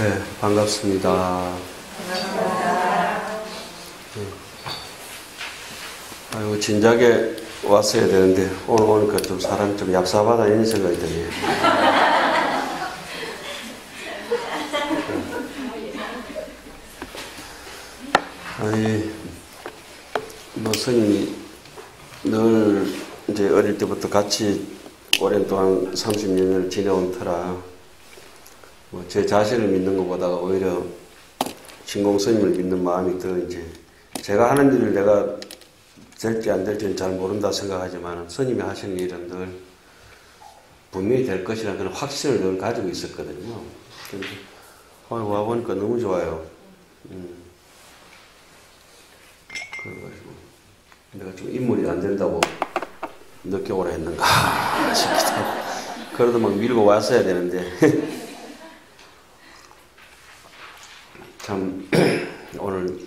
네, 반갑습니다. 아이고, 진작에 왔어야 되는데, 오늘 오니까 좀 사람 좀 얍삽하다 이런 생각이 드네요. 아니, 뭐, 스님이 늘 이제 어릴 때부터 같이 오랜 동안 30년을 지내온 터라, 뭐 제 자신을 믿는 것보다가 오히려 진공 스님을 믿는 마음이 더 이제, 제가 하는 일을 내가 될지 안 될지는 잘 모른다 생각하지만 스님이 하시는 일은 늘 분명히 될 것이라는 그런 확신을 늘 가지고 있었거든요. 그런데 오늘 와보니까 너무 좋아요. 그래가지고 내가 좀 인물이 안 된다고 늦게 오라 했는가 싶기도 하고, 그래도 막 밀고 왔어야 되는데 참 오늘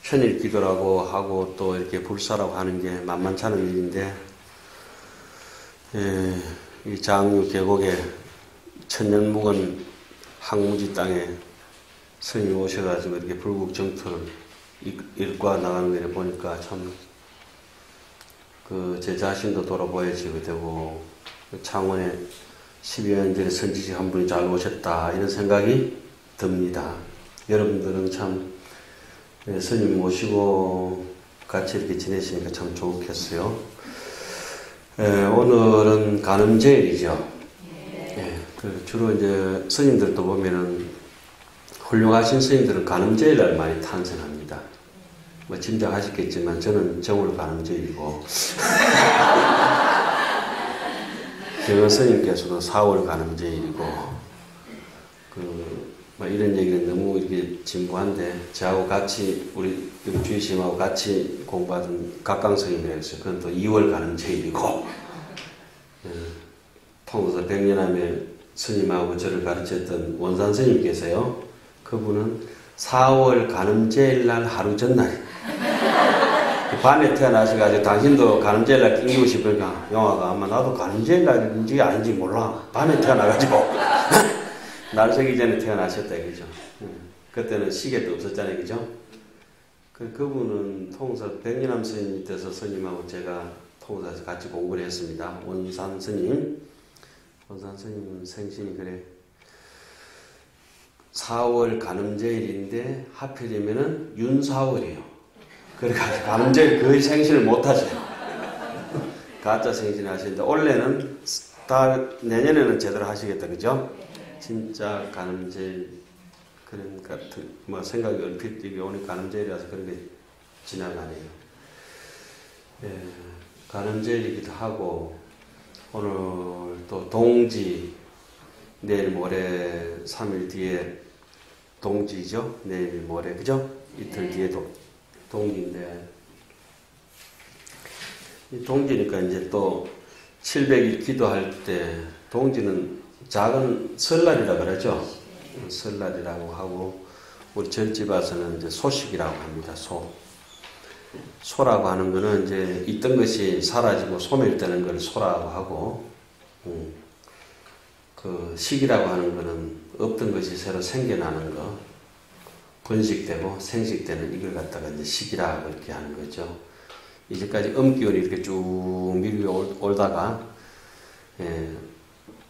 천일 기도라고 하고 또 이렇게 불사라고 하는 게 만만치 않은 일인데, 이 장유 계곡에 천년묵은 항무지 땅에 스님이 오셔가지고 이렇게 불국정토를 일과 나가는 걸 보니까 참 제 자신도 돌아보여지게 되고, 창원에 12여 년 전에 선지식 한 분이 잘 오셨다 이런 생각이 듭니다. 여러분들은 참 스님 모시고 같이 이렇게 지내시니까 참 좋겠어요. 오늘은 간음제일이죠. 주로 이제 스님들도 보면은 훌륭하신 스님들은 간음제일날 많이 탄생합니다. 뭐 짐작하셨겠지만 저는 정월 간음제일이고 정원 스님께서도 4월 간음제일이고, 뭐 이런 얘기는 너무 이렇게 진부한데, 저하고 같이 우리 주의심하고 같이 공부하던 각광스님이라고 했어요. 그건 또 2월 간음제일이고, 통도사 백년함에 스님하고 저를 가르쳤던 원산 스님께서요, 그분은 4월 간음제일날 하루 전날 밤에 태어나셔가지고 당신도 간음제일날 낑기고 싶으니까 영화가 아마 나도 간음제일날인지 아닌지 몰라, 밤에 태어나가지고 날 새기 전에 태어나셨다 이거죠. 그때는 시계도 없었잖아요, 그죠? 그분은 통사 백년함 스님 밑에서 스님하고 제가 통사에서 같이 공부를 했습니다. 원산 스님. 원산 스님은 생신이 그래 4월 간음제일인데 하필이면은 윤사월이에요. 그래가지고 간음제일 거의 생신을 못 하세요. 가짜 생신 하시는데, 올해는 내년에는 제대로 하시겠다, 그죠? 진짜 간음제일, 그런 같은, 뭐 생각이 얼핏 이게 오늘 간음제일이라서 그런 게 지나가네요. 간음제일이기도 하고, 오늘 또 동지, 내일 모레 3일 뒤에 동지죠? 내일 모레, 그죠? 이틀 뒤에도 동지인데, 이 동지니까 이제 또 700일 기도할 때, 동지는 작은 설날이라 그러죠. 설날이라고 하고, 우리 절집 와서는 이제 소식이라고 합니다. 소라고 하는 거는 이제 있던 것이 사라지고 소멸되는 걸 소라고 하고, 그 식이라고 하는 거는 없던 것이 새로 생겨나는 거, 번식되고 생식되는 이걸 갖다가 이제 식이라고 이렇게 하는 거죠. 이제까지 음기운이 이렇게 쭉 밀고 올다가,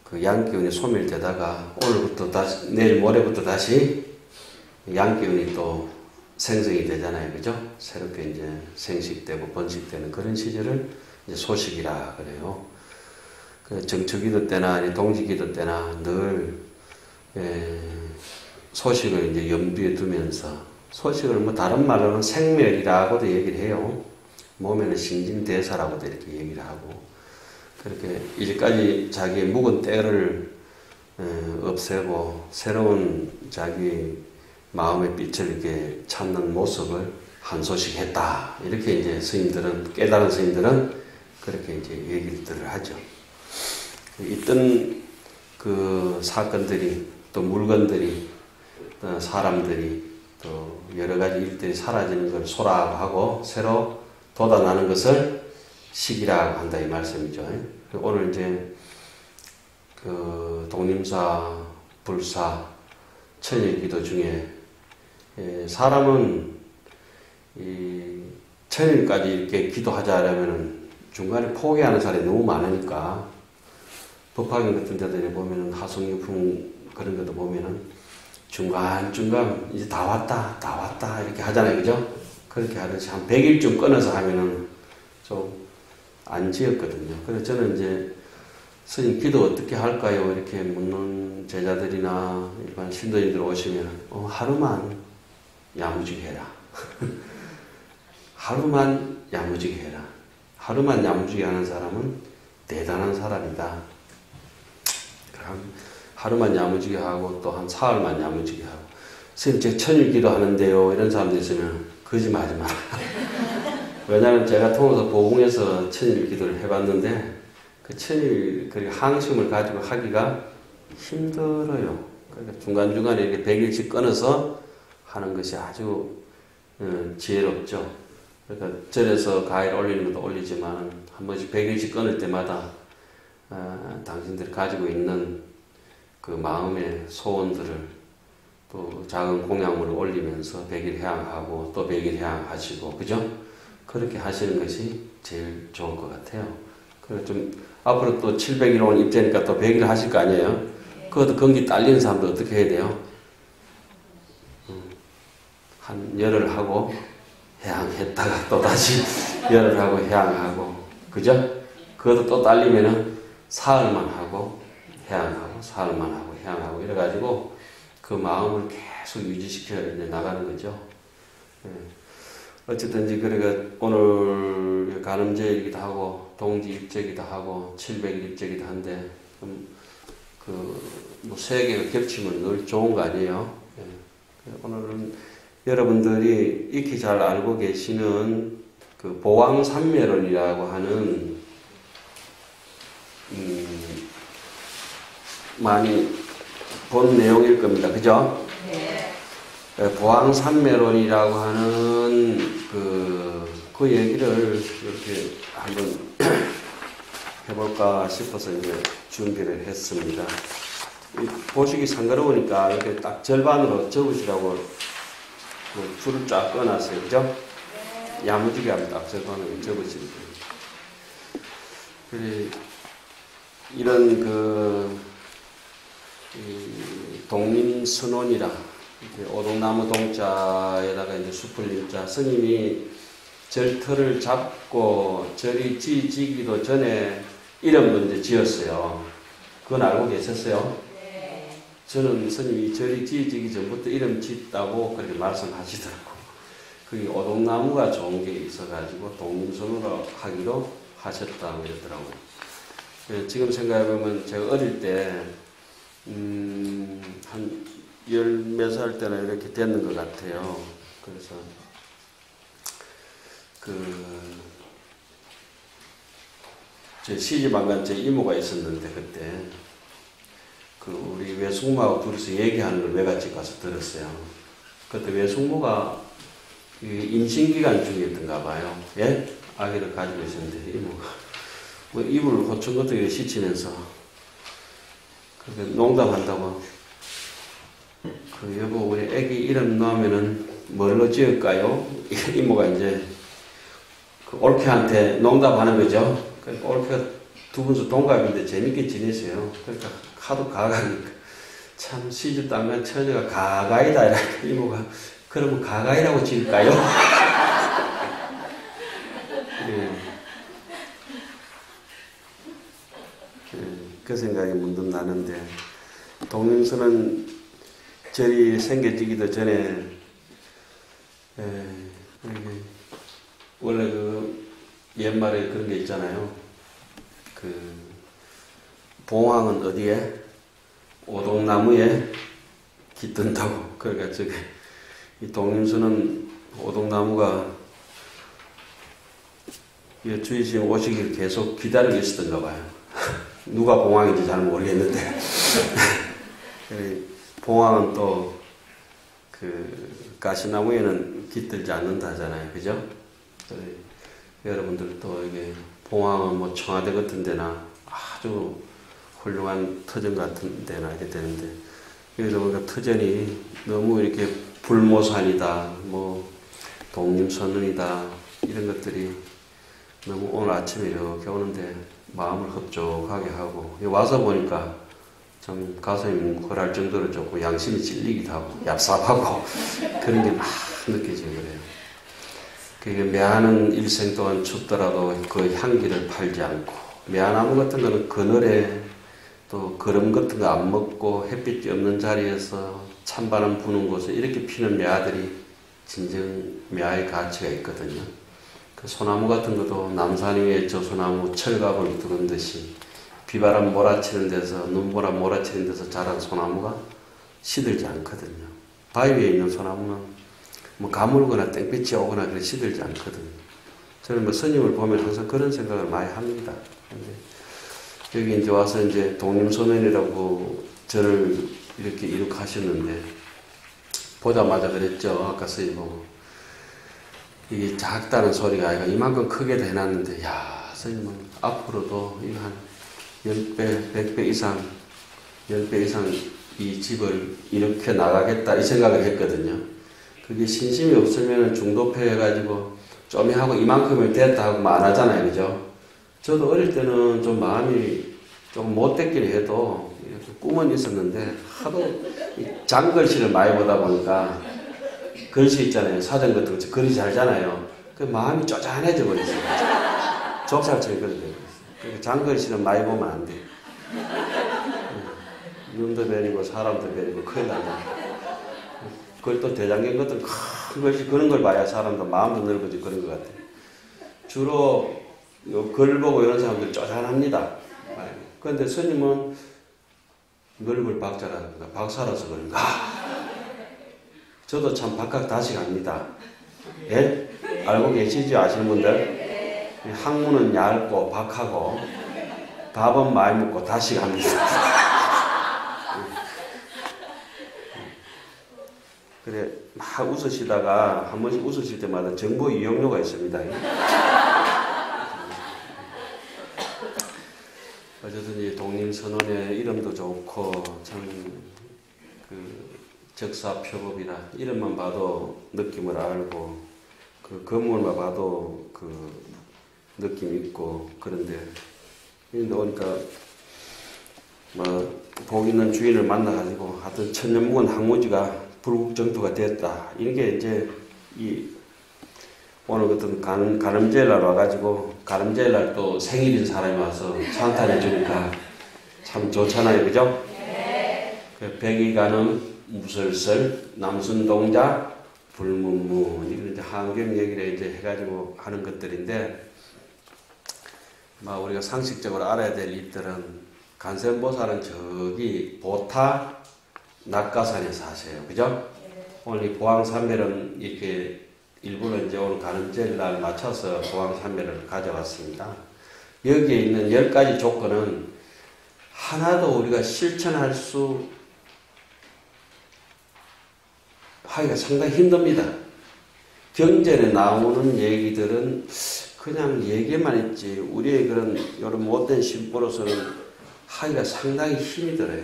그 양기운이 소멸되다가 오늘부터 다시, 내일 모레부터 다시 양기운이 또 생성이 되잖아요, 그죠? 새롭게 이제 생식되고 번식되는 그런 시절을 이제 소식이라 그래요. 그 정초기도 때나 동지기도 때나 늘 소식을 이제 염두에 두면서, 소식을 뭐 다른 말로는 생멸이라고도 얘기를 해요. 몸에는 신진대사라고도 이렇게 얘기를 하고, 그렇게 이제까지 자기의 묵은 때를 없애고 새로운 자기 마음의 빛을 이렇게 찾는 모습을 한소식했다. 이렇게 이제 스님들은, 깨달은 스님들은 그렇게 이제 얘기들을 하죠. 있던 그 사건들이, 또 물건들이, 또 사람들이, 또 여러 가지 일들이 사라지는 걸 소라고 하고, 새로 돋아나는 것을 식이라고 한다 이 말씀이죠. 오늘 이제 그 독림사, 불사, 천일 기도 중에 사람은 이 천일까지 이렇게 기도하자 하려면 중간에 포기하는 사람이 너무 많으니까 법화경 같은 데들 보면은 하성유품 그런 것도 보면은 중간중간 이제 다 왔다 이렇게 하잖아요. 그죠? 그렇게 하듯이 한 100일쯤 끊어서 하면은 좀 안 지었거든요. 그래서 저는 이제 스님 기도 어떻게 할까요? 이렇게 묻는 제자들이나 일반 신도님들 오시면 하루만 야무지게 해라. 하루만 야무지게 해라. 하루만 야무지게 하는 사람은 대단한 사람이다. 하루만 야무지게 하고 또 한 사흘만 야무지게 하고 스님 제 천일 기도하는데요. 이런 사람들 있으면 거짓말하지 마라. 왜냐하면 제가 통해서 보궁에서 천일 기도를 해봤는데 그 천일 그 항심을 가지고 하기가 힘들어요. 그러니까 중간중간에 이렇게 100일씩 끊어서 하는 것이 아주 지혜롭죠. 그러니까 절에서 가위를 올리는 것도 올리지만 한 번씩 100일씩 끊을 때마다 당신들이 가지고 있는 그 마음의 소원들을 또 작은 공양물을 올리면서 100일 해양하고 또 100일 해양하시고 그죠? 그렇게 하시는 것이 제일 좋을 것 같아요. 그래서 좀 앞으로 또 700일 오는 입제니까 또 100일 하실 거 아니에요? 그것도 건기 딸리는 사람도 어떻게 해야 돼요? 한 열흘 하고 해양했다가 또 다시 열흘 하고 해양하고 그죠? 그것도 또 딸리면은 사흘만 하고 해양하고 사흘만 하고 해양하고 이래가지고 그 마음을 계속 유지시켜 이제 나가는 거죠. 어쨌든지 그러니까 오늘 간음제이기도 하고 동지 입제기도 하고 700일 입제기도 한데 뭐 세 개가 겹치면 늘 좋은 거 아니에요? 오늘은 여러분들이 익히 잘 알고 계시는 그 보왕산매론이라고 하는 많이 본 내용일 겁니다. 그죠? 네. 보왕산매론이라고 하는 그 얘기를 이렇게 한번 해볼까 싶어서 이제 준비를 했습니다. 보시기 상관없으니까 이렇게 딱 절반으로 적으시라고 줄을 쫙 꺼놨어요. 그죠? 네. 야무지게 하면 딱 절반으로 적으시면 됩니다. 이런 동민선원이라 오동나무 동자에다가 이제 숲을 일자 스님이 절터를 잡고 절이 지지기도 전에 이름도 이제 지었어요. 그건 알고 계셨어요? 네. 저는 스님이 절이 지지기 전부터 이름 짓다고 그렇게 말씀하시더라고요. 그게 오동나무가 좋은 게 있어가지고 동민선원으로 하기로 하셨다고 그러더라고요. 지금 생각해보면 제가 어릴 때 한 열 몇 살 때나 이렇게 됐는 것 같아요. 그래서 제 시집 안 간 제 이모가 있었는데 그때 우리 외숙모하고 둘이서 얘기하는 걸 외갓집 가서 들었어요. 그때 외숙모가 임신기간 중이었던가 봐요. 예? 아기를 가지고 있었는데 이모가 뭐 이불 호충 같은 거 씻으면서 농담한다고 여보 우리 애기 이름 넣으면은 뭘로 지을까요? 이모가 이제 올케한테 농담하는 거죠. 그러니까 올케가 두 분수 동갑인데 재밌게 지내세요. 그러니까 하도 가가니까 참 시집도 안 간 처녀가 가가이다 이러니까 이모가 그러면 가가이라고 지을까요? 그 생각이 문득 나는데 동윤서는 절이 생겨지기도 전에 원래 옛말에 그런 게 있잖아요. 봉황은 어디에? 오동나무에 깃든다고. 그러니까 이 동윤서는 오동나무가 주의스님 오시길 계속 기다리고 있었던가 봐요. 누가 봉황인지 잘 모르겠는데. 봉황은 또 가시나무에는 깃들지 않는다 하잖아요. 그죠? 여러분들도 이게 봉황은 뭐 청와대 같은 데나 아주 훌륭한 터전 같은 데나 이렇게 되는데 그래서 우리가 터전이 너무 이렇게 불모산이다, 뭐 독립선언이다 이런 것들이 너무 오늘 아침에 이렇게 오는데 마음을 흡족하게 하고 와서 보니까 참 가슴이 뭉클할 정도로 좋고 양심이 찔리기도 하고 얍삽하고 그런 게 막 느껴지고 그래요. 그게 매하는 일생 동안 춥더라도 그 향기를 팔지 않고 매화나무 같은 거는 그늘에 또 거름 같은 거 안 먹고 햇빛이 없는 자리에서 찬바람 부는 곳에 이렇게 피는 매화들이 진정 매화의 가치가 있거든요. 그 소나무 같은 것도 남산 위에 저 소나무 철갑을 두른 듯이 비바람 몰아치는 데서 눈보라 몰아치는 데서 자란 소나무가 시들지 않거든요. 바위 위에 있는 소나무는 뭐 가물거나 땡볕이 오거나 그래 시들지 않거든요. 저는 뭐 스님을 보면 항상 그런 생각을 많이 합니다. 여기 이제 와서 이제 독립선언이라고 저를 이렇게 이룩하셨는데 보자마자 그랬죠. 아까 스님 보고 이게 작다는 소리가 아니라 이만큼 크게 해놨는데 야 스님은 앞으로도 이거 한 10배, 100배 이상 10배 이상 이 집을 이렇게 나가겠다 이 생각을 했거든요. 그게 신심이 없으면 중도표 해가지고 좀 하고 이만큼을 됐다 하고 안 하잖아요. 그죠? 저도 어릴 때는 좀 마음이 좀 못됐긴 해도 이렇게 꿈은 있었는데 하도 장글씨를 많이 보다 보니까 글씨 있잖아요. 사전 같은 거 글이 잘잖아요. 그 마음이 쪼잔해져 버렸어요. 좁쌀처럼 그렇게 되고 있어요. 장글씨는 많이 보면 안 돼. 눈도 베리고 사람도 베리고 큰일 난다. 그걸 또 대장경 같은 큰 글씨 그런 걸 봐야 사람도 마음도 넓어지 그런 것 같아요. 주로 글 보고 이런 사람들 쪼잔합니다. 그런데 스님은 넓을 박자라든가 박사라서 그런가. 저도 참 박학 다시 갑니다. 예? 알고 계시죠? 아시는 분들? 학문은 얇고 박하고 밥은 많이 먹고 다시 갑니다. 그래 막 웃으시다가 한 번씩 웃으실 때마다 정보 이용료가 있습니다. 어쨌든 이 독립선언의 이름도 좋고 참 그 적사표법이라 이름만 봐도 느낌을 알고 그 건물만 봐도 그 느낌이 있고 그런데 오니까 뭐 복 있는 주인을 만나가지고 하여튼 천년묵은 항무지가 불국정토가 됐다. 이게 이제 이 오늘 같은 가늠제일날 와가지고 가늠제일날 또 생일인 사람이 와서 찬탄해 주니까 참 좋잖아요. 그죠? 네. 그 백이가늠 무설설 남순동자 불문무 이런 이제 한경 얘기를 이제 해가지고 하는 것들인데 막 우리가 상식적으로 알아야 될 일들은 간센보살은 저기 보타 낙가산에 사세요. 그죠? 네. 오늘 이 보왕산매는 이렇게 일부러 이제 오늘 가늠제일날 맞춰서 보왕산매를 가져왔습니다. 여기에 있는 10가지 조건은 하나도 우리가 실천할 수 하기가 상당히 힘듭니다. 경전에 나오는 얘기들은 그냥 얘기만 했지 우리의 그런 이런 못된 심보로서는 하기가 상당히 힘이 들어요.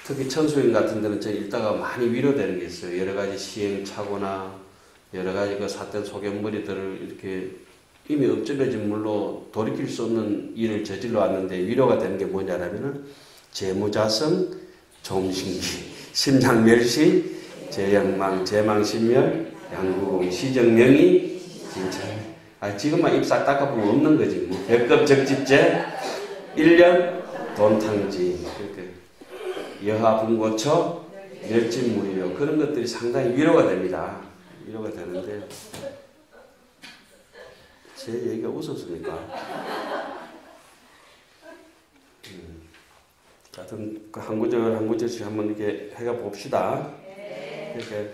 특히 천수인 같은 데는 저 읽다가 많이 위로되는 게 있어요. 여러 가지 시행착오나 여러 가지 그 삿된 소견머리들을 이렇게 이미 엎질러진 물로 돌이킬 수 없는 일을 저질러 왔는데 위로가 되는 게 뭐냐면은 재무자성, 종신기, 심장멸시, 재영망, 재망신멸, 양구공, 시정명의, 진찰. 지금만 입 싹 닦아보면 없는 거지. 뭐 백급적집제, 1년 돈탕지. 여하분고처, 멸진무료 그런 것들이 상당히 위로가 됩니다. 위로가 되는데 제 얘기가 웃었습니까? 하여튼 한 구절 한 구절씩 한번 이렇게 해가 봅시다. 이렇게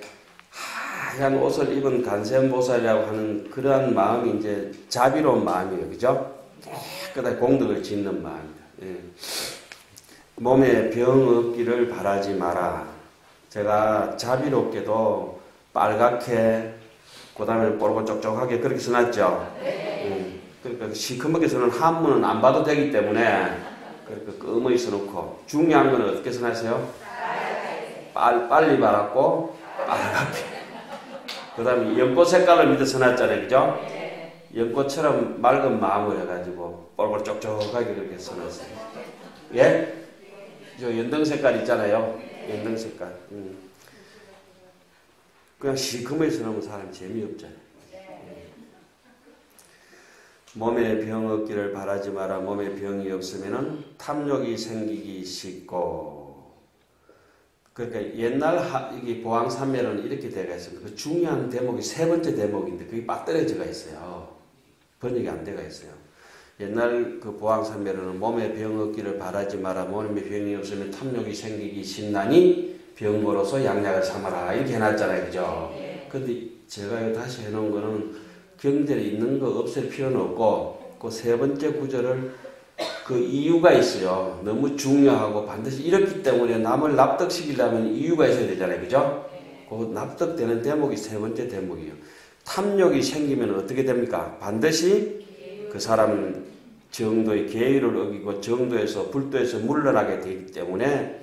하얀 옷을 입은 간센보살이라고 하는 그러한 마음이 이제 자비로운 마음이에요. 그죠? 깨끗하게 공덕을 짓는 마음입니다. 예. 몸에 병 없기를 바라지 마라. 제가 자비롭게도 빨갛게 그 다음에 뽀록쪽쪽하게 그렇게 써놨죠. 그러니까 시커멓게 쓰는 한문은 안 봐도 되기 때문에 그러니까 끔의 써놓고 중요한 건 어떻게 써놨어요? 빨리 말았고 빨갛게. 그 다음에 연꽃 색깔을 밑에 써놨잖아요. 그죠? 연꽃처럼 맑은 마음을 해가지고 볼볼 쪽쪽하게 그렇게 써놨어요. 예? 저 연등 색깔 있잖아요. 연등 색깔. 그냥 시커멓게 써놓으면 사람 재미없잖아요. 몸에 병 없기를 바라지 마라. 몸에 병이 없으면은 탐욕이 생기기 쉽고. 그러니까 옛날 이게 보왕산매는 이렇게 되어 있습니다. 그 중요한 대목이 세 번째 대목인데 그게 빡 떨어져가 있어요. 번역이 안 돼가 있어요. 옛날 그 보왕산매는 몸에 병 없기를 바라지 마라. 몸에 병이 없으면 탐욕이 생기기 쉽나니 병고로서 양약을 삼아라. 이렇게 해놨잖아요. 그죠? 근데 제가 다시 해놓은 거는 경전에 있는 거 없앨 필요는 없고 그 세 번째 구절을 그 이유가 있어요. 너무 중요하고 반드시 이렇기 때문에 남을 납득시키려면 이유가 있어야 되잖아요. 그죠? 그 납득되는 대목이 세 번째 대목이에요. 탐욕이 생기면 어떻게 됩니까? 반드시 그 사람은 정도의 계율을 어기고 정도에서 불도에서 물러나게 되기 때문에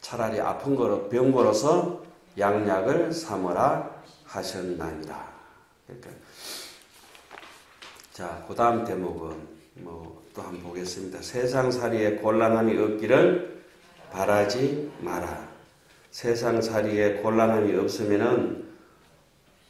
차라리 아픈 거로 병고로서 양약을 삼으라 하셨나니라. 그러니까 자, 그 다음 대목은 또 한번 보겠습니다. 세상살이에 곤란함이 없기를 바라지 마라. 세상살이에 곤란함이 없으면은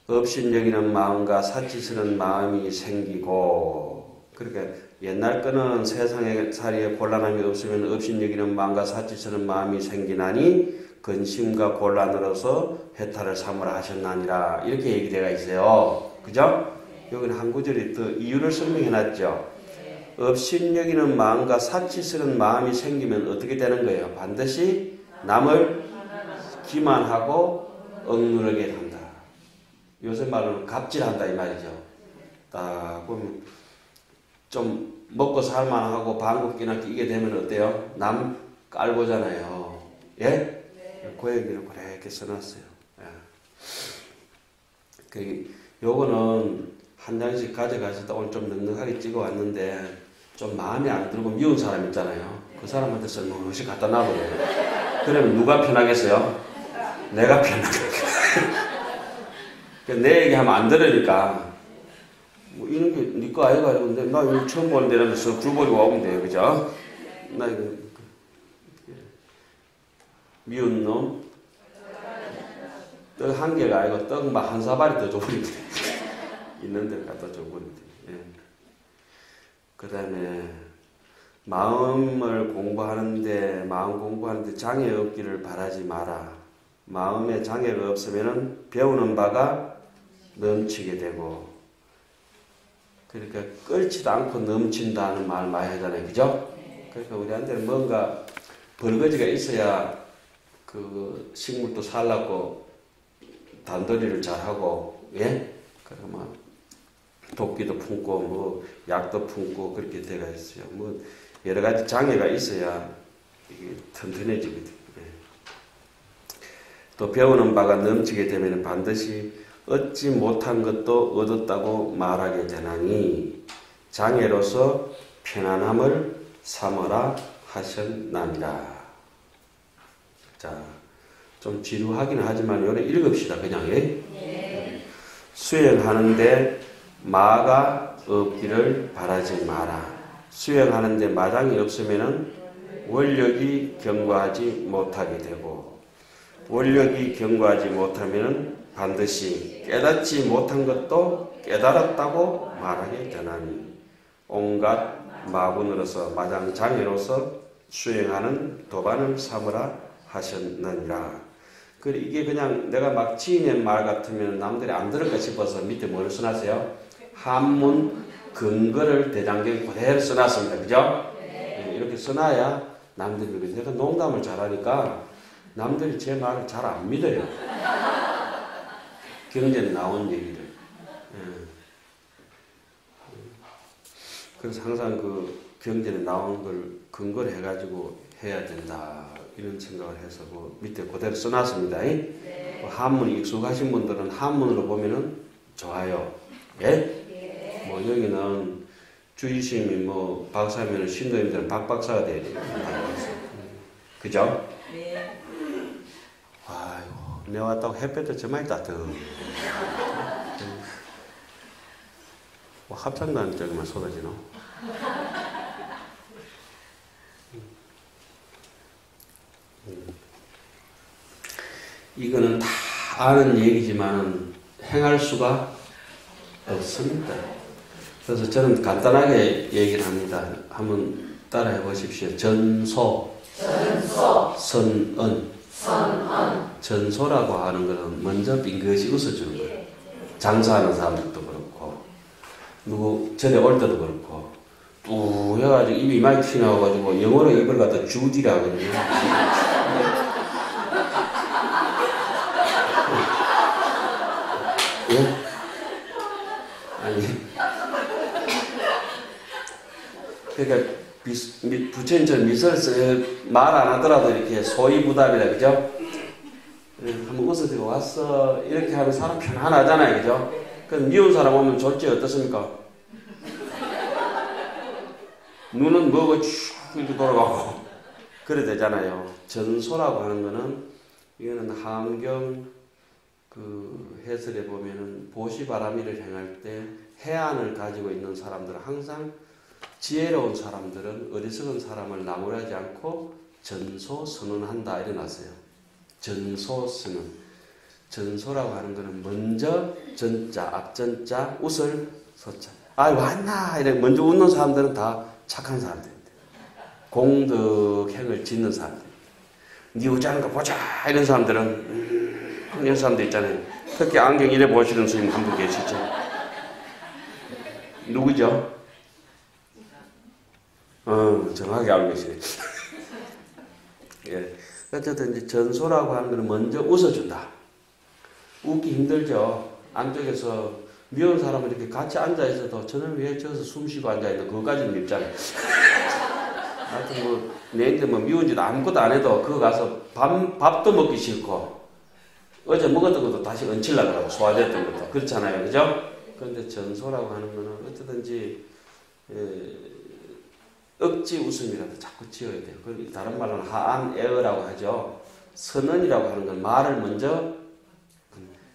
업신여기는 마음과 사치스러운 마음이 생기고, 그러니까 옛날 거는 세상살이에 곤란함이 없으면 업신여기는 마음과 사치스러운 마음이 생기나니 근심과 곤란으로서 해탈을 삼으라 하셨나니라. 이렇게 얘기되어 있어요. 그죠? 여기는 한 구절이 더 이유를 설명해 놨죠. 업신여기는 마음과 사치스러운 마음이 생기면 어떻게 되는 거예요? 반드시 남을 기만하고 억누르게 한다. 요새 말로는 갑질한다 이 말이죠. 딱 보면 좀 먹고 살만하고 방귀끼나 끼게 되면 어때요? 남 깔보잖아요. 예? 그 얘기를 그렇게 써놨어요. 예. 요거는 한 장씩 가져가서 오늘 좀 넉넉하게 찍어왔는데 좀 마음에 안 들고 미운 사람 있잖아요. 그 사람한테 쓸모없이 갖다 놔버려요. 그러면 누가 편하겠어요? 내가 편하겠어요. 내 얘기하면 안 들으니까 뭐 이런 게 네 거 아이가 근데 나 이거 처음 보는 데라면서 굴버리고 오면 돼요. 그죠? 나 이거 미운 놈 떡 한 개가 아니고 떡 막 한 사발이 더 줘버리면 돼. 있는 데를 갖다 줘버리면 돼. 예. 그 다음에 마음을 공부하는데 마음 공부하는데 장애 없기를 바라지 마라. 마음에 장애가 없으면은 배우는 바가 넘치게 되고, 그러니까 끓지도 않고 넘친다는 말 많이 하잖아요. 그죠? 그러니까 우리한테는 뭔가 벌거지가 있어야 그 식물도 살라고 단도리를 잘하고, 예? 그러면 도끼도 품고 뭐 약도 품고 그렇게 되어 있어요. 뭐 여러 가지 장애가 있어야 이게 튼튼해지거든요. 예. 또 배우는 바가 넘치게 되면 반드시 얻지 못한 것도 얻었다고 말하게 되나니 장애로서 편안함을 삼으라 하셨나니라. 자, 좀 지루하긴 하지만 요래 읽읍시다. 그냥. 예? 수행하는데 마가 없기를 바라지 마라. 수행하는데 마장이 없으면은 원력이 견고하지 못하게 되고, 원력이 견고하지 못하면은 반드시 깨닫지 못한 것도 깨달았다고 말하게 되나니 온갖 마군으로서 마장장애로서 수행하는 도반을 삼으라 하셨느니라. 이게 그냥 내가 막 지어낸 말 같으면 남들이 안 들을까 싶어서 밑에 뭐를 써놨어요? 한문 근거를 대장경에 그대로 써놨습니다. 그죠? 네. 이렇게 써놔야 남들이, 내가 농담을 잘하니까 남들이 제 말을 잘 안 믿어요. 경전에 나온 얘기를. 그래서 항상 그 경전에 나온 걸 근거를 해가지고 해야 된다. 이런 생각을 해서 그 밑에 그대로 써놨습니다. 네. 한문이 익숙하신 분들은 한문으로 보면은 좋아요. 예? 뭐 여기는 주의심이 뭐 박사면 신도님들은 박박사가 돼야 돼요. 그죠? 네. 아이고, 내가 왔다고 햇볕도 정말 따뜻해. 뭐 합창도 안 저기만 쏟아지노? 이거는 다 아는 얘기지만 행할 수가 없습니다. 그래서 저는 간단하게 얘기를 합니다. 한번 따라해 보십시오. 전소, 선언. 전소라고 하는 것은 먼저 빙긋이 웃어주는 거예요. 장사하는 사람들도 그렇고, 누구 전에 올 때도 그렇고, 뚝 해가지고 입이 많이 튀어나와가지고 영어로 입을 갖다 주디라 하거든요. 예? 아니. 그러니까 부처님처럼 미소를 말 안 하더라도 이렇게 소위부담이라, 그죠? 한번 웃어주고 왔어. 이렇게 하면 사람 편안하잖아요, 그죠? 그럼 미운 사람 오면 졸지 어떻습니까? 눈은 뭐고 쭉 이렇게 돌아가고 그래 되잖아요. 전소라고 하는 거는, 이거는 함경 그 해설에 보면은 보시바라미를 행할 때 해안을 가지고 있는 사람들은 항상 지혜로운 사람들은 어리석은 사람을 나무라지 않고 전소선언한다 이래놨어요. 전소선언. 전소라고 하는 거는 먼저 전자, 앞전자, 웃을 소자. 아 왔나 이래 먼저 웃는 사람들은 다 착한 사람들입니다. 공덕행을 짓는 사람들. 니 우자는 거 보자 이런 사람들은 이런 사람들 있잖아요. 특히 안경 이래 보시는 스님 한 분 계시죠? 누구죠? 정확하게 알고 계시네. 예. 어쨌든 이제 전소라고 하는 거는 먼저 웃어준다. 웃기 힘들죠. 안쪽에서 미운 사람은 이렇게 같이 앉아있어도 저는 왜 저기서 숨 쉬고 앉아있나 그거까지는 밉잖아요. 하여튼 뭐 내인데 뭐 미운 짓 아무것도 안 해도 그거 가서 밥도 먹기 싫고 어제 먹었던 것도 다시 얹히려고 하고 소화됐던 것도 그렇잖아요. 그죠? 그런데 전소라고 하는 거는 어쩌든지 억지 웃음이라도 자꾸 지어야 돼요. 다른 말로는 하안에어라고 하죠. 선언이라고 하는 건 말을 먼저,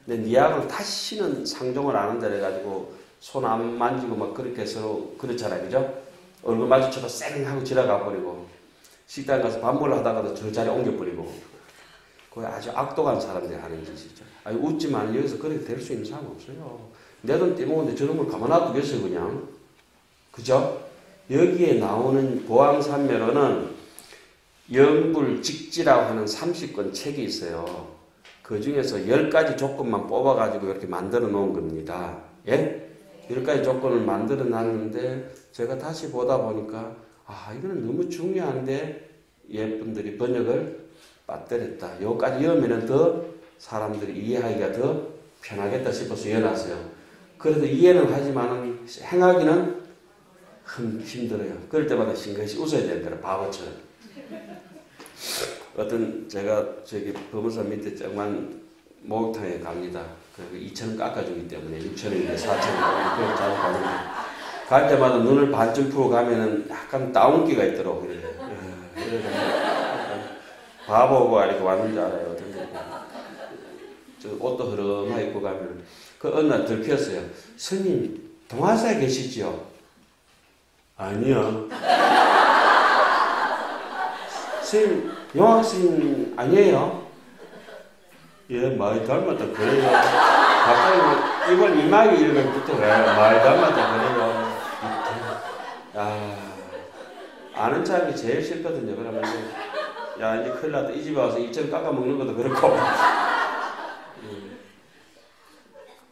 근데 니하고는 다시는 상종을 안 한다 해가지고 손 안 만지고 막 그렇게 서로 그렇잖아요. 그죠? 얼굴 마주쳐도 쌩 하고 지나가 버리고 식당 가서 밥 먹으러 하다가도 저 자리에 옮겨버리고 그게 아주 악독한 사람들이 하는 짓이죠. 아니 웃지만 여기서 그렇게 될 수 있는 사람 없어요. 내 돈 떼먹었는데 저런 걸 가만 놔두겠어요 그냥. 그죠? 여기에 나오는 보왕산매로는 영불직지라고 하는 30권 책이 있어요. 그 중에서 10가지 조건만 뽑아가지고 이렇게 만들어 놓은 겁니다. 예? 10가지 조건을 만들어 놨는데 제가 다시 보다 보니까 이거는 너무 중요한데 예분들이 번역을 빠뜨렸다. 여기까지 이으면 더 사람들이 이해하기가 더 편하겠다 싶어서 이어놨어요. 그래도 이해는 하지만 행하기는 힘들어요. 그럴 때마다 싱긋이 웃어야 되는 거라 바보처럼. 어떤 제가 저기 법무사 밑에 조그만 목욕탕에 갑니다. 그 2,000원 깎아주기 때문에 6,000원인데 4,000원 그걸 자주 가는데 갈 때마다 눈을 반쯤 풀고 가면은 약간 다운기가 있더라고요. 그래서 바보고 이렇게 왔는 줄 알아요. 저 옷도 흐름하게 입고 가면 그 어느 날 들켰어요. 스님 동화사에 계시지요? 아니요. 스님 영학스님 아니에요? 예, 많이 닮았다 그래요. 갑자기 이걸 이마에 이름을 붙어가요. 많이 닮았다 그래요. 아는 사람이 제일 싫거든요. 그러면 야 이제 큰일 났다. 이 집에 와서 2천 깎아 먹는 것도 그렇고.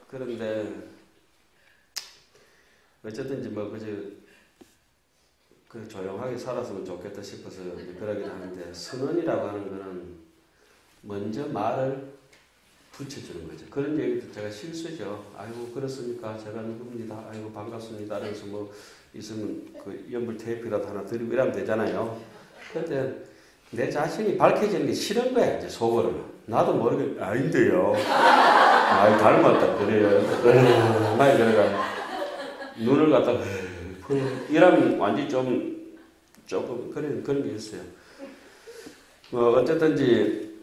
그런데 어쨌든지 뭐 그저 그 조용하게 살았으면 좋겠다 싶어서 그러긴 하는데 선언이라고 하는 거는 먼저 말을 붙여주는 거죠. 그런 얘기도 제가 실수죠. 아이고 그렇습니까? 제가 누굽니다. 아이고 반갑습니다. 그래서 뭐 있으면 그 연불 테이프라도 하나 드리고 이러면 되잖아요. 그런데 내 자신이 밝혀지는 게 싫은 거야 이제 속으로는. 나도 모르게 아닌데요. 많이 닮았다 그래요. 많이 그래가 눈을 갖다가 이러면 완전히 조금 그런 게 있어요. 어쨌든지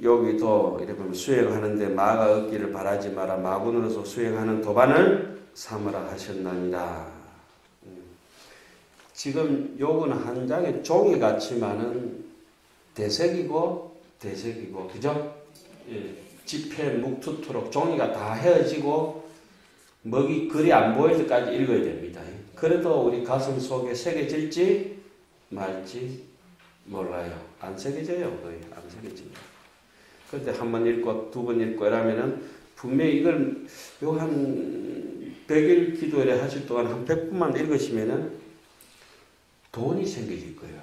여기도 이렇게 보면 수행하는데 마가 얻기를 바라지 마라. 마군으로서 수행하는 도반을 삼으라 하셨나니라. 지금 요거는 한 장의 종이 같지만은 대색이고 그죠? 예, 지폐 묵투토록 종이가 다 헤어지고 먹이 글이 안 보일 때까지 읽어야 됩니다. 그래도 우리 가슴 속에 새겨질지 말지 몰라요. 안 새겨져요. 거의 안 새겨집니다. 그런데 한 번 읽고 두 번 읽고 이러면은 분명히 이걸 요 한 100일 기도를 하실 동안 한 100분만 읽으시면은 돈이 생겨질 거예요.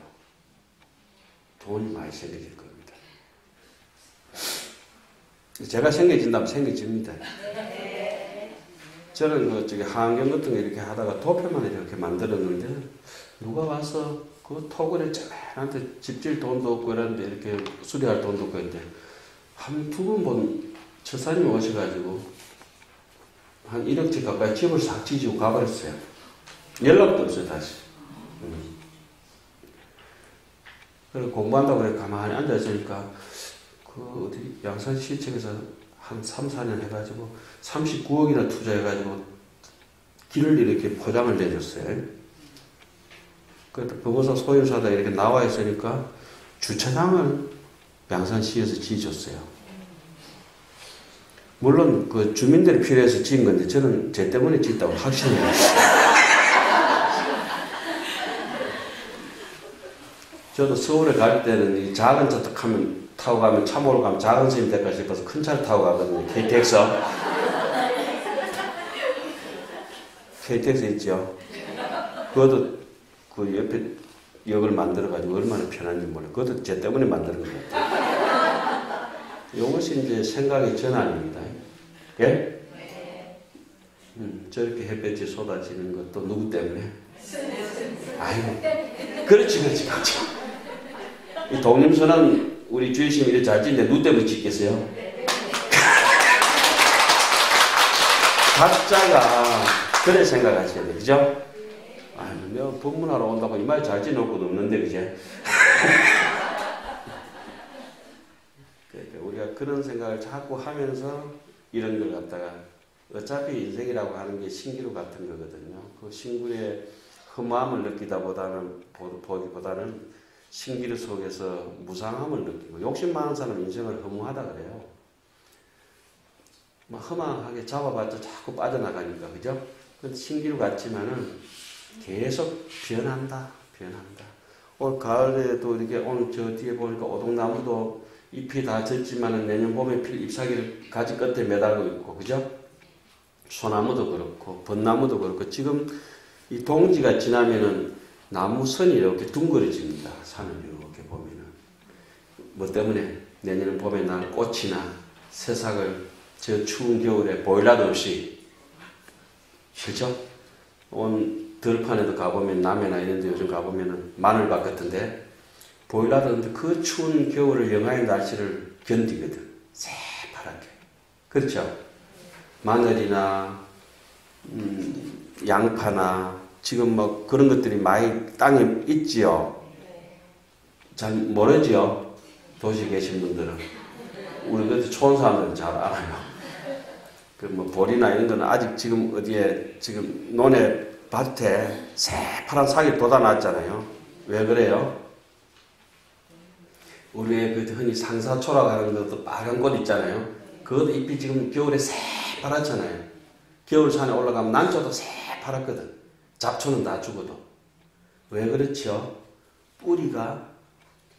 돈이 많이 생겨질 겁니다. 제가 생겨진다면 생겨집니다. 저는 한경 같은 거 이렇게 하다가 도표만 이렇게 만들었는데 누가 와서 그 토굴에 쟤한테 집질 돈도 없고 이런데 이렇게 수리할 돈도 없고 했는데 한 두 번 본 처사님이 오셔가지고 한 1억치 가까이 집을 싹 지지고 가버렸어요. 연락도 없어요 다시. 그리고 공부한다고 그래 가만히 앉아있으니까 그 어디 양산시청에서 한 3, 4년 해가지고 39억이나 투자해가지고 길을 이렇게 포장을 내줬어요. 그래도 부모사 소유사다 이렇게 나와 있으니까 주차장을 양산시에서 지어줬어요. 물론 그 주민들이 필요해서 지은 건데 저는 쟤 때문에 짓다고 확신해요. 저도 서울에 갈 때는 이 작은 차 타고 가면 차 몰고 가면 작은 스님 될까 싶어서 큰 차를 타고 가거든요. KTX 있죠. 그것도 그 옆에 역을 만들어가지고 얼마나 편한지 몰라요. 그것도 쟤 때문에 만드는 것 같아요. 이것이 이제 생각의 전환입니다. 예? 저렇게 햇볕이 쏟아지는 것도 누구 때문에? 아유, 그렇지. 이 독림선은 우리 주의심이 이렇게 잘 짓는데 누구 때문에 짓겠어요? 각자가 그래 생각하셔야 돼요. 그죠? 아유, 내가 법문하러 온다고 이 말 잘 지어놓고도 없는데, 그제? 그러니까 우리가 그런 생각을 자꾸 하면서 이런 걸 갖다가 어차피 인생이라고 하는 게 신기루 같은 거거든요. 그 신기루의 허무함을 느끼다보다는 신기루 속에서 무상함을 느끼고 욕심 많은 사람은 인생을 허무하다 그래요. 막 허망하게 잡아봤자 자꾸 빠져나가니까 그죠? 근데 신기루 같지만은 계속 변한다. 올 가을에도 이렇게 오늘 저 뒤에 보니까 오동나무도 잎이 다 졌지만은 내년 봄에 필 잎사귀를 가지 끝에 매달고 있고 그죠? 소나무도 그렇고 벚나무도 그렇고 지금 이 동지가 지나면은 나무선이 이렇게 둥그러집니다. 산을 이렇게 보면은. 뭐 때문에 내년 봄에 날 꽃이나 새싹을 저 추운 겨울에 보일러도 없이, 그죠? 온 들판에도 가보면 남해나 이런 데 요즘 가보면은 마늘밭 같은데 보일러도 없는데 그 추운 겨울을 영하의 날씨를 견디거든. 새파랗게. 그렇죠? 마늘이나 양파나 지금 뭐 그런 것들이 많이 땅에 있지요. 잘 모르지요. 도시에 계신 분들은. 우리 그때 초원 사람들은 잘 알아요. 그 뭐 보리나 이런 거는 아직 지금 어디에 지금 논에 밭에 새파란 싹이 돋아났잖아요. 왜 그래요? 우리의 그 흔히 상사초라고 하는 것도 빨간 꽃 있잖아요. 그것도 잎이 지금 겨울에 새파랗잖아요. 겨울산에 올라가면 난초도 새파랗거든. 잡초는 다 죽어도. 왜 그렇죠? 뿌리가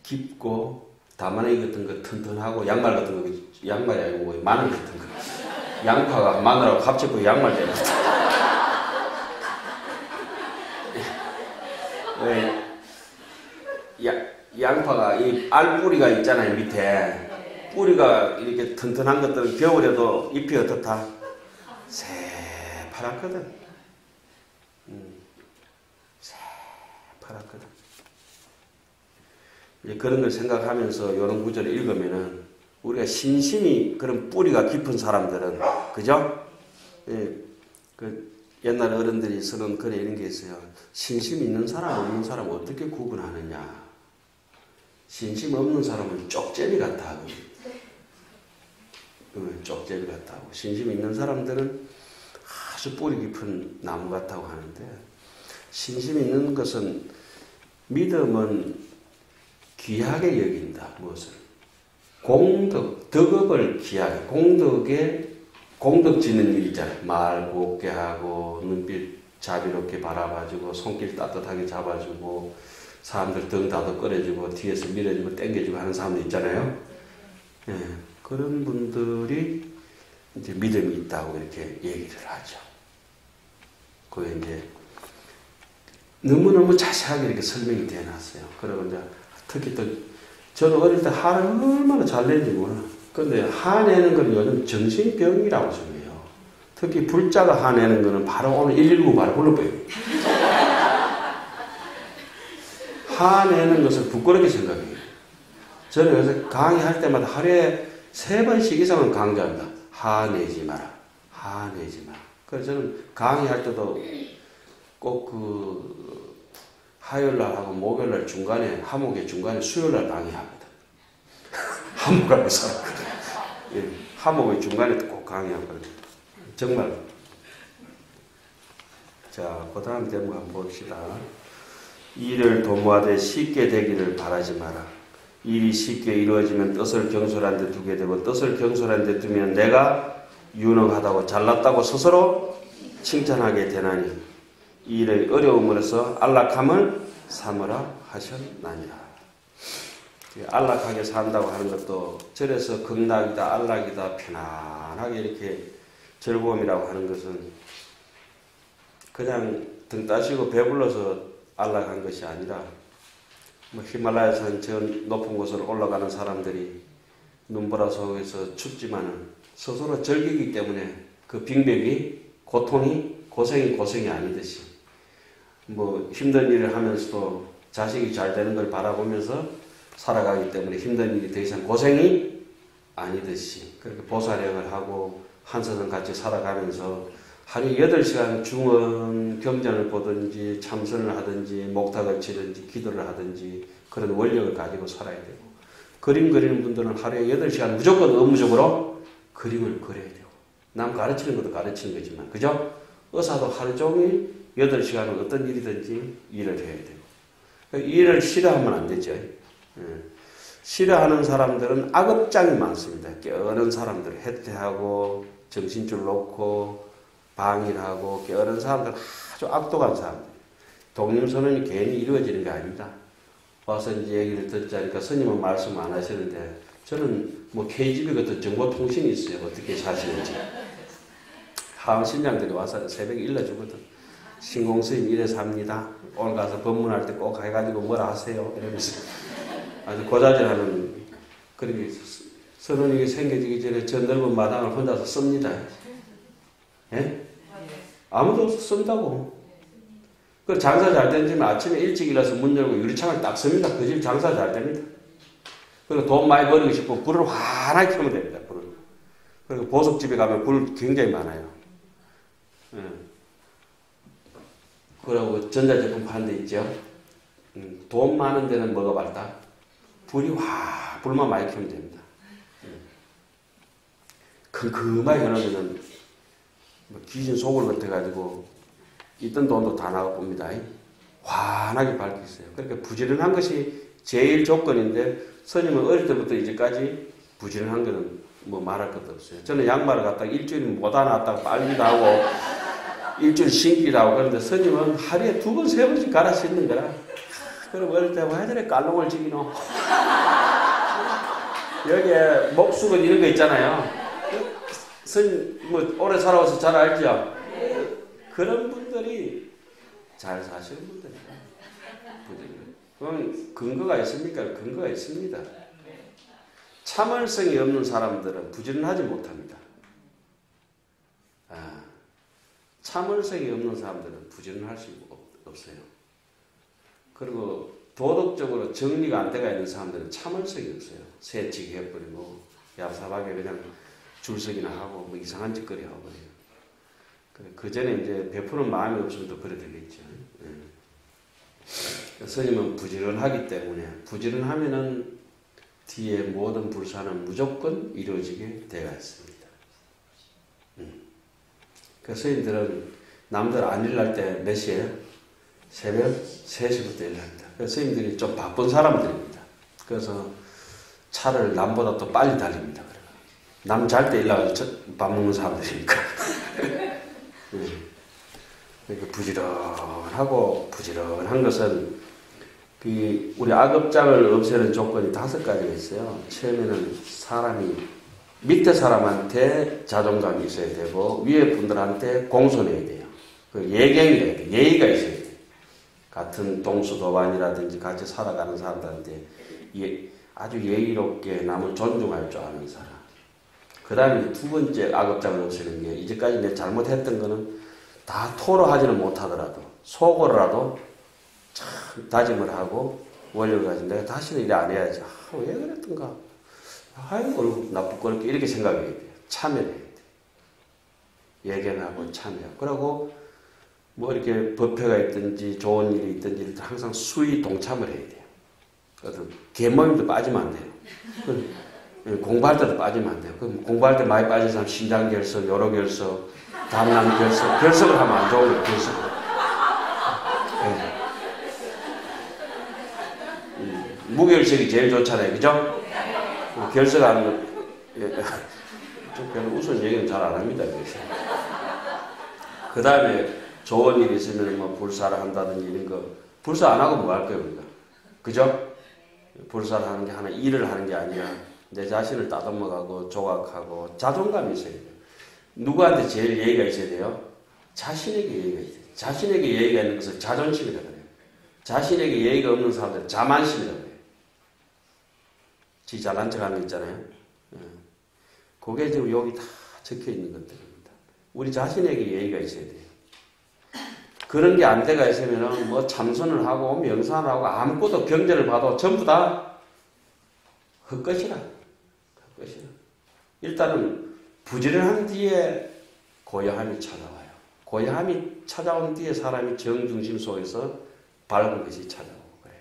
깊고 다마늘 같은 거 튼튼하고 양말 같은 거, 양말이 아니고 마늘 같은 거. 양파가 마늘하고 갑자기 양말 되는 양파가 이 알뿌리가 있잖아요. 밑에 뿌리가 이렇게 튼튼한 것들은 겨울에도 잎이 어떻다? 새파랗거든. 새파랗거든. 이제 그런 걸 생각하면서 이런 구절을 읽으면은 우리가 심심히 그런 뿌리가 깊은 사람들은, 그죠? 예, 그 옛날 어른들이 쓰는 글에 이런 게 있어요. 신심 있는 사람 없는 사람 어떻게 구분하느냐. 신심 없는 사람은 쪽제비 같다 하고, 쪽제비 같다 하고, 신심 있는 사람들은 아주 뿌리 깊은 나무 같다고 하는데, 신심 있는 것은 믿음은 귀하게 여긴다. 무엇을? 공덕, 덕업을 귀하게, 공덕 짓는 일 있잖아요. 말 곱게 하고, 눈빛 자비롭게 바라봐주고, 손길 따뜻하게 잡아주고, 사람들 등 다독 끌어주고, 뒤에서 밀어주고, 땡겨주고 하는 사람들 있잖아요. 예, 그런 분들이 이제 믿음이 있다고 이렇게 얘기를 하죠. 그게 이제 너무너무 자세하게 이렇게 설명이 되어 놨어요. 그리고 이제 특히 또 저는 어릴 때 화를 얼마나 잘 냈는지 몰라. 근데 화내는 건 요즘 정신병이라고 생각해요. 특히 불자가 화내는 거는 바로 오늘 119 바로 불러버려요. 화내는 것을 부끄럽게 생각해요. 저는 그래서 강의할 때마다 하루에 3번씩 이상은 강조합니다. 화내지 마라. 화내지 마라. 그래서 저는 강의할 때도 꼭 화요일날하고 목요일날 중간에, 화목의 중간에 수요일날 강의합니다. 화목하면서. 예, 화목의 중간에 꼭 강의하거든요. 정말. 자, 그 다음 제목 한번 봅시다. 일을 도모하되 쉽게 되기를 바라지 마라. 일이 쉽게 이루어지면 뜻을 경솔한 데 두게 되고, 뜻을 경솔한 데 두면 내가 유능하다고 잘났다고 스스로 칭찬하게 되나니, 일의 어려움으로써 안락함을 삼으라 하셨나니라. 안락하게 산다고 하는 것도 절에서 극락이다, 안락이다, 편안하게 이렇게 즐거움이라고 하는 것은 그냥 등 따시고 배불러서 안락한 것이 아니라, 히말라야산 저 높은 곳으로 올라가는 사람들이 눈보라 속에서 춥지만은 스스로 즐기기 때문에 그 빙백이, 고통이, 고생이 아니듯이, 힘든 일을 하면서도 자식이 잘 되는 걸 바라보면서 살아가기 때문에 힘든 일이 더 이상 고생이 아니듯이, 그렇게 보살행을 하고 한선을 같이 살아가면서 하루에 8시간 중언 경전을 보든지 참선을 하든지 목탁을 치든지 기도를 하든지 그런 원력을 가지고 살아야 되고, 그림 그리는 분들은 하루에 8시간 무조건 의무적으로 그림을 그려야 되고, 남 가르치는 것도 가르치는 거지만, 그죠? 의사도 하루 종일 8시간은 어떤 일이든지 일을 해야 되고, 일을 싫어하면 안 되죠. 싫어하는 사람들은 악업장이 많습니다. 게으른 사람들, 해태하고 정신줄 놓고 방일하고 게으른 사람들, 아주 악독한 사람들. 독림선언이 괜히 이루어지는 게 아닙니다. 와서 이제 얘기를 듣자니까 스님은 말씀 안 하시는데, 저는 KGB 같은 정보통신이 있어요. 어떻게 사시는지. 하원 신장들이 와서 새벽에 일러주거든. 신공스님 이래서 합니다. 오늘 가서 법문할 때 꼭 해가지고 뭐라 하세요. 이러면서 아주 고자질하는 그런 게 있었어요. 선언이 생겨지기 전에 저 넓은 마당을 혼자서 씁니다. 예? 아무도 쓴다고. 그 장사 잘 되는 집은 아침에 일찍 일어나서 문 열고 유리창을 딱 씁니다. 그 집 장사 잘 됩니다. 그리고 돈 많이 벌고 싶고 불을 환하게 켜면 됩니다. 불을. 그리고 보석집에 가면 불 굉장히 많아요. 예. 그리고 전자제품 파는 데 있죠. 돈 많은 데는 뭐가 밝다? 불만 많이 켜면 됩니다. 금금하게 해놓으면 귀신 속을 같아가지고 있던 돈도 다 나가봅니다. 환하게 밝혀 있어요. 그러니까 부지런한 것이 제일 조건인데, 스님은 어릴 때부터 이제까지 부지런한 거는 말할 것도 없어요. 저는 양말을 갖다가 일주일 못 안았다고 빨기도 하고 일주일 신기도 하고 그런데, 스님은 하루에 2번, 3번씩 갈아 신는 거라. 그럼 어릴 때 왜 저래 깔롱을 지기노? 여기에 목수건 이런 거 있잖아요. 스님 오래 살아와서 잘 알죠? 그런 분들이 잘 사시는 분들이에요. 그럼 근거가 있습니까? 근거가 있습니다. 참을성이 없는 사람들은 부지런하지 못합니다. 참을성이 없는 사람들은 부지런할 수 없어요. 그리고 도덕적으로 정리가 안 돼가 있는 사람들은 참을성이 없어요. 새치기 해버리고 얍삽하게 그냥 줄서기나 하고 이상한 짓거리 하고 그래요. 그 전에 이제 베푸는 마음이 없으면 또 그래 되겠죠. 스님은 부지런하기 때문에 부지런하면은 뒤에 모든 불사는 무조건 이루어지게 되어 있습니다. 그 스님들은 남들 안 일날 때 몇 시에요? 새벽 3시부터 일합니다. 그 스님들이 좀 바쁜 사람들입니다. 그래서 차를 남보다 또 빨리 달립니다. 남 잘 때 일나가서 밥 먹는 사람들이니까. 그러니까 부지런한 것은 우리 악업장을 없애는 조건이 5가지가 있어요. 처음에는 사람이 밑에 사람한테 자존감이 있어야 되고 위에 분들한테 공손해야 돼요. 예경이라 돼요. 예의가 있어야 돼요. 같은 동수도반이라든지 같이 살아가는 사람들한테 아주 예의롭게 남을 존중할 줄 아는 사람. 그 다음에 2번째 악업장을 없애는 게 이제까지 내가 잘못했던 거는 다 토로하지는 못하더라도 속으로라도 참 다짐을 하고 원력을 가지고 내가 다시는 이래 안 해야지. 왜 그랬던가. 아이고 나쁘고 이렇게 생각해야 돼요. 참여해야 돼요. 예견하고 참여하고. 그러고 뭐 이렇게 법회가 있든지 좋은 일이 있든지 항상 수의 동참을 해야 돼요. 어떤 개모임도 빠지면 안 돼요. 공부할 때도 빠지면 안 돼요. 그럼 공부할 때 많이 빠진 사람 신장결석, 요로결석, 담낭결석, 결석을 하면 안 좋은 거예요. 결석을. 네. 무결석이 제일 좋잖아요. 그죠? 결석하는 거, 좀 별로 우스운 얘기는 잘 안 합니다. 그래서. 그 다음에 좋은 일이 있으면 뭐 불사를 한다든지 이런 거, 불사 안 하고 뭐 할 거예요, 우리가. 그죠? 불사를 하는 게 하나, 일을 하는 게 아니라 내 자신을 따듬어가고 조각하고 자존감이 있어야 돼요. 누구한테 제일 예의가 있어야 돼요? 자신에게 예의가 있어야 돼요. 자신에게 예의가 있는 것을 자존심이라고 해요. 자신에게 예의가 없는 사람들은 자만심이라고 해요. 지 잘난 척 하는 거 있잖아요. 그게 지금 여기 다 적혀 있는 것들입니다. 우리 자신에게 예의가 있어야 돼요. 그런 게 안 돼가 있으면 뭐 참선을 하고 명상을 하고 아무것도 경전을 봐도 전부 다 헛것이라. 일단은 부지런한 뒤에 고요함이 찾아와요. 고요함이 찾아온 뒤에 사람이 정중심 속에서 밝은 것이 찾아오고 그래요.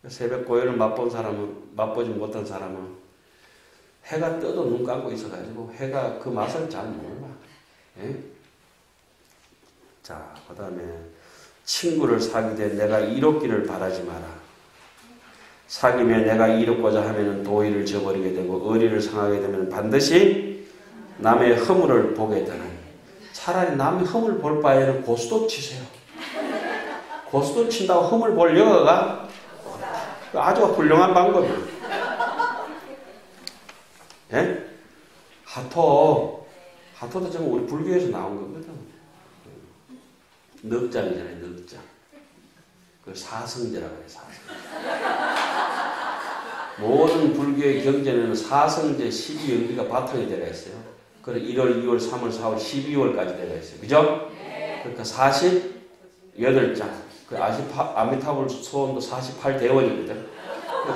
새벽 고요를 맛보지 못한 사람은 해가 떠도 눈 감고 있어가지고 해가 그 맛을 잘 몰라. 예? 자, 그 다음에 친구를 사귀되 내가 이롭기를 바라지 마라. 사귀며 내가 이롭고자 하면 도의를 저버리게 되고 의리를 상하게 되면 반드시 남의 허물을 보게 되는. 차라리 남의 허물 볼 바에는 고스톱 치세요. 고스톱 친다고 허물 볼 여가가 아주 훌륭한 방법이에요. 예? 하토도 지금 우리 불교에서 나온 거거든. 넉장이잖아요, 넉장. 그 사성제라고 해요, 사성제. 모든 불교의 경전에는 사성제 12연기가 바탕이 되어 있어요. 그래서 1월, 2월, 3월, 4월, 12월까지 되어 있어요. 그죠? 그러니까 48장. 그 아미타불 소원도 48대원이거든.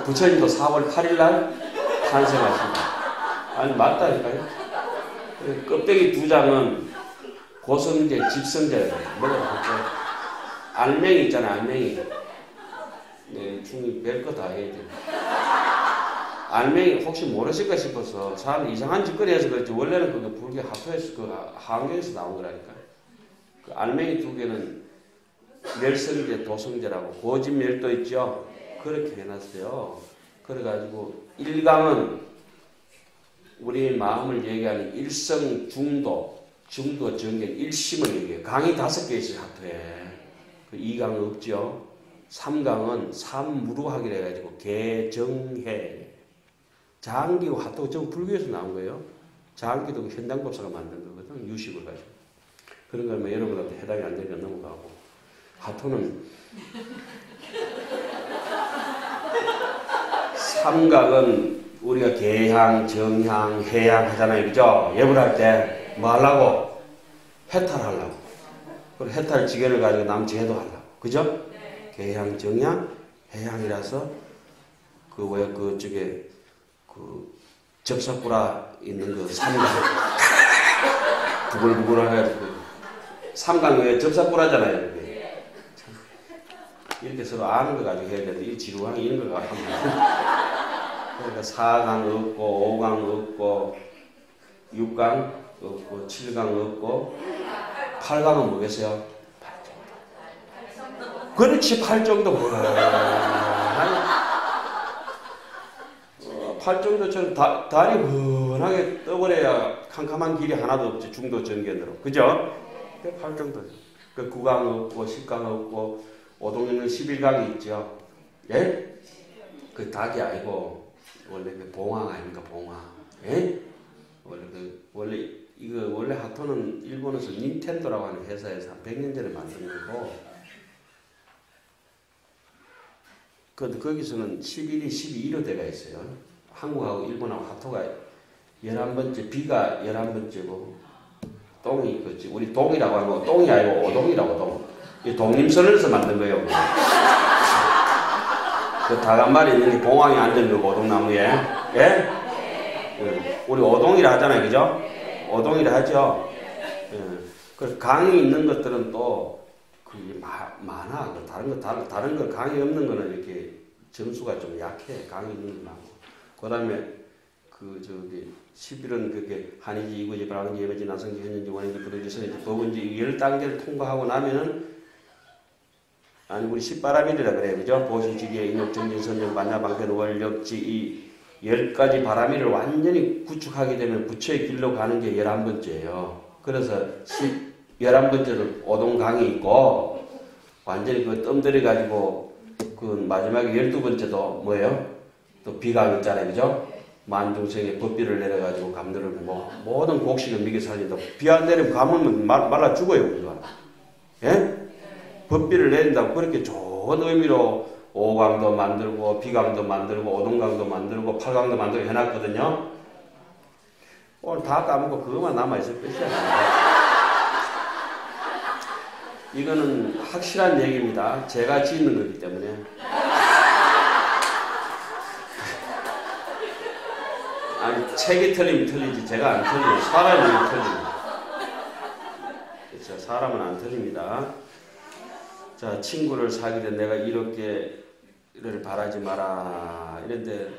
부처님도 4월 8일날 탄생하십니다. 아니, 맞다니까요. 껍데기 2장은 고성제, 집성제라고 해요. 뭐가 알맹이 있잖아요, 알맹이. 네, 중이 별거 다 해야 돼요. 알맹이 혹시 모르실까 싶어서 사람이 이상한 짓거리 해서 그렇지 원래는 그게 불교 하토에서 그 하안경에서 나온 거라니까. 그 알맹이 2개는 멸성제, 도성제라고 고집멸도 있죠. 그렇게 해놨어요. 그래가지고 1강은 우리 마음을 얘기하는 일성, 중도, 정견, 일심을 얘기해요. 강이 5개 있어요, 하토에. 그 2강은 없죠. 3강은 삼무루학이라 해가지고 개정해. 장기고 하토 전 불교에서 나온 거예요. 장기도 현장법사가 만든 거거든. 유식을 가지고. 그런 거 뭐 여러분한테 해당이 안 되면 넘어가고. 하토는 3강은 우리가 개향, 정향, 해향 하잖아요. 그죠? 예불 할 때 뭐 하려고? 해탈하려고. 그리고 해탈 지견을 가지고 남 제도 하려고. 그죠? 개향, 정향, 해향이라서 그쪽에 그 접사꾸라 있는 그 3강 부글부글해가지고 삼강에 접사꿀 하잖아요. 이렇게 서로 아는 거 가지고 해야 되는데 이 지루한 이런 걸 가지고 그러니까 4강 없고 5강 없고 6강 없고 7강 없고 8강은 뭐겠어요? 그렇지 8 정도 팔 정도처럼 다리 훤하게 떠버려야 캄캄한 길이 하나도 없지. 중도 전견으로. 그죠? 8 정도. 그 9강 없고 10강 없고 오동에는 11강이 있죠. 예? 그 닭이 아니고 원래 그 봉황 아닙니까? 봉황. 예? 원래 하토는 일본에서 닌텐도라고 하는 회사에서 한 100년 전에 만든 거고 거기서는 11이 12로 돼가 있어요. 한국하고 일본하고 하토가 11번째, 비가 11번째고 똥이 있겠지. 우리 동이라고 하고 똥이 아니고 오동이라고 동. 이 독림선에서 만든 거예요. 그 닭 한 마리 있는 게 봉황이 앉은 거고 오동나무에. 예? 우리 오동이라 하잖아요. 그죠? 오동이라 하죠. 예. 그 강이 있는 것들은 또 그게 많아. 다른 거 강이 없는 거는 이렇게 점수가 좀 약해. 강이 있는 거 많고. 그 다음에, 11은 그게 한의지, 이구지, 발광지, 예배지, 나성지, 현현지, 원행지, 부동지, 선행지, 법원지 10단계를 통과하고 나면은 아니 우리 10바라밀이라 그래요. 그죠? 보시지기에 인욕, 정진, 선정, 반야, 방편, 월력지 이 10가지 바라밀을 완전히 구축하게 되면 부처의 길로 가는 게 11번째예요. 그래서 11번째는 오동강이 있고 완전히 그 뜸들여 가지고 그 마지막에 12번째도 뭐예요? 또 비강 있잖아요. 그죠? 만중생의 법비를 내려가지고 감들을 뭐 모든 곡식을 미게 살린다. 비 안 내리면 가물면 말라 죽어요. 그거. 예? 법비를 내린다고 그렇게 좋은 의미로 5강도 만들고 비강도 만들고 오동강도 만들고 8강도 만들고 해놨거든요. 오늘 다 까먹고 그것만 남아있을 것이야. 이거는 확실한 얘기입니다. 제가 짓는 거기 때문에. 아니 책이 틀리면 틀리지 제가 안 틀려요. 사람이 틀립니다. 그렇죠. 사람은 안 틀립니다. 자, 친구를 사귀되 내가 이렇게를 바라지 마라. 이런데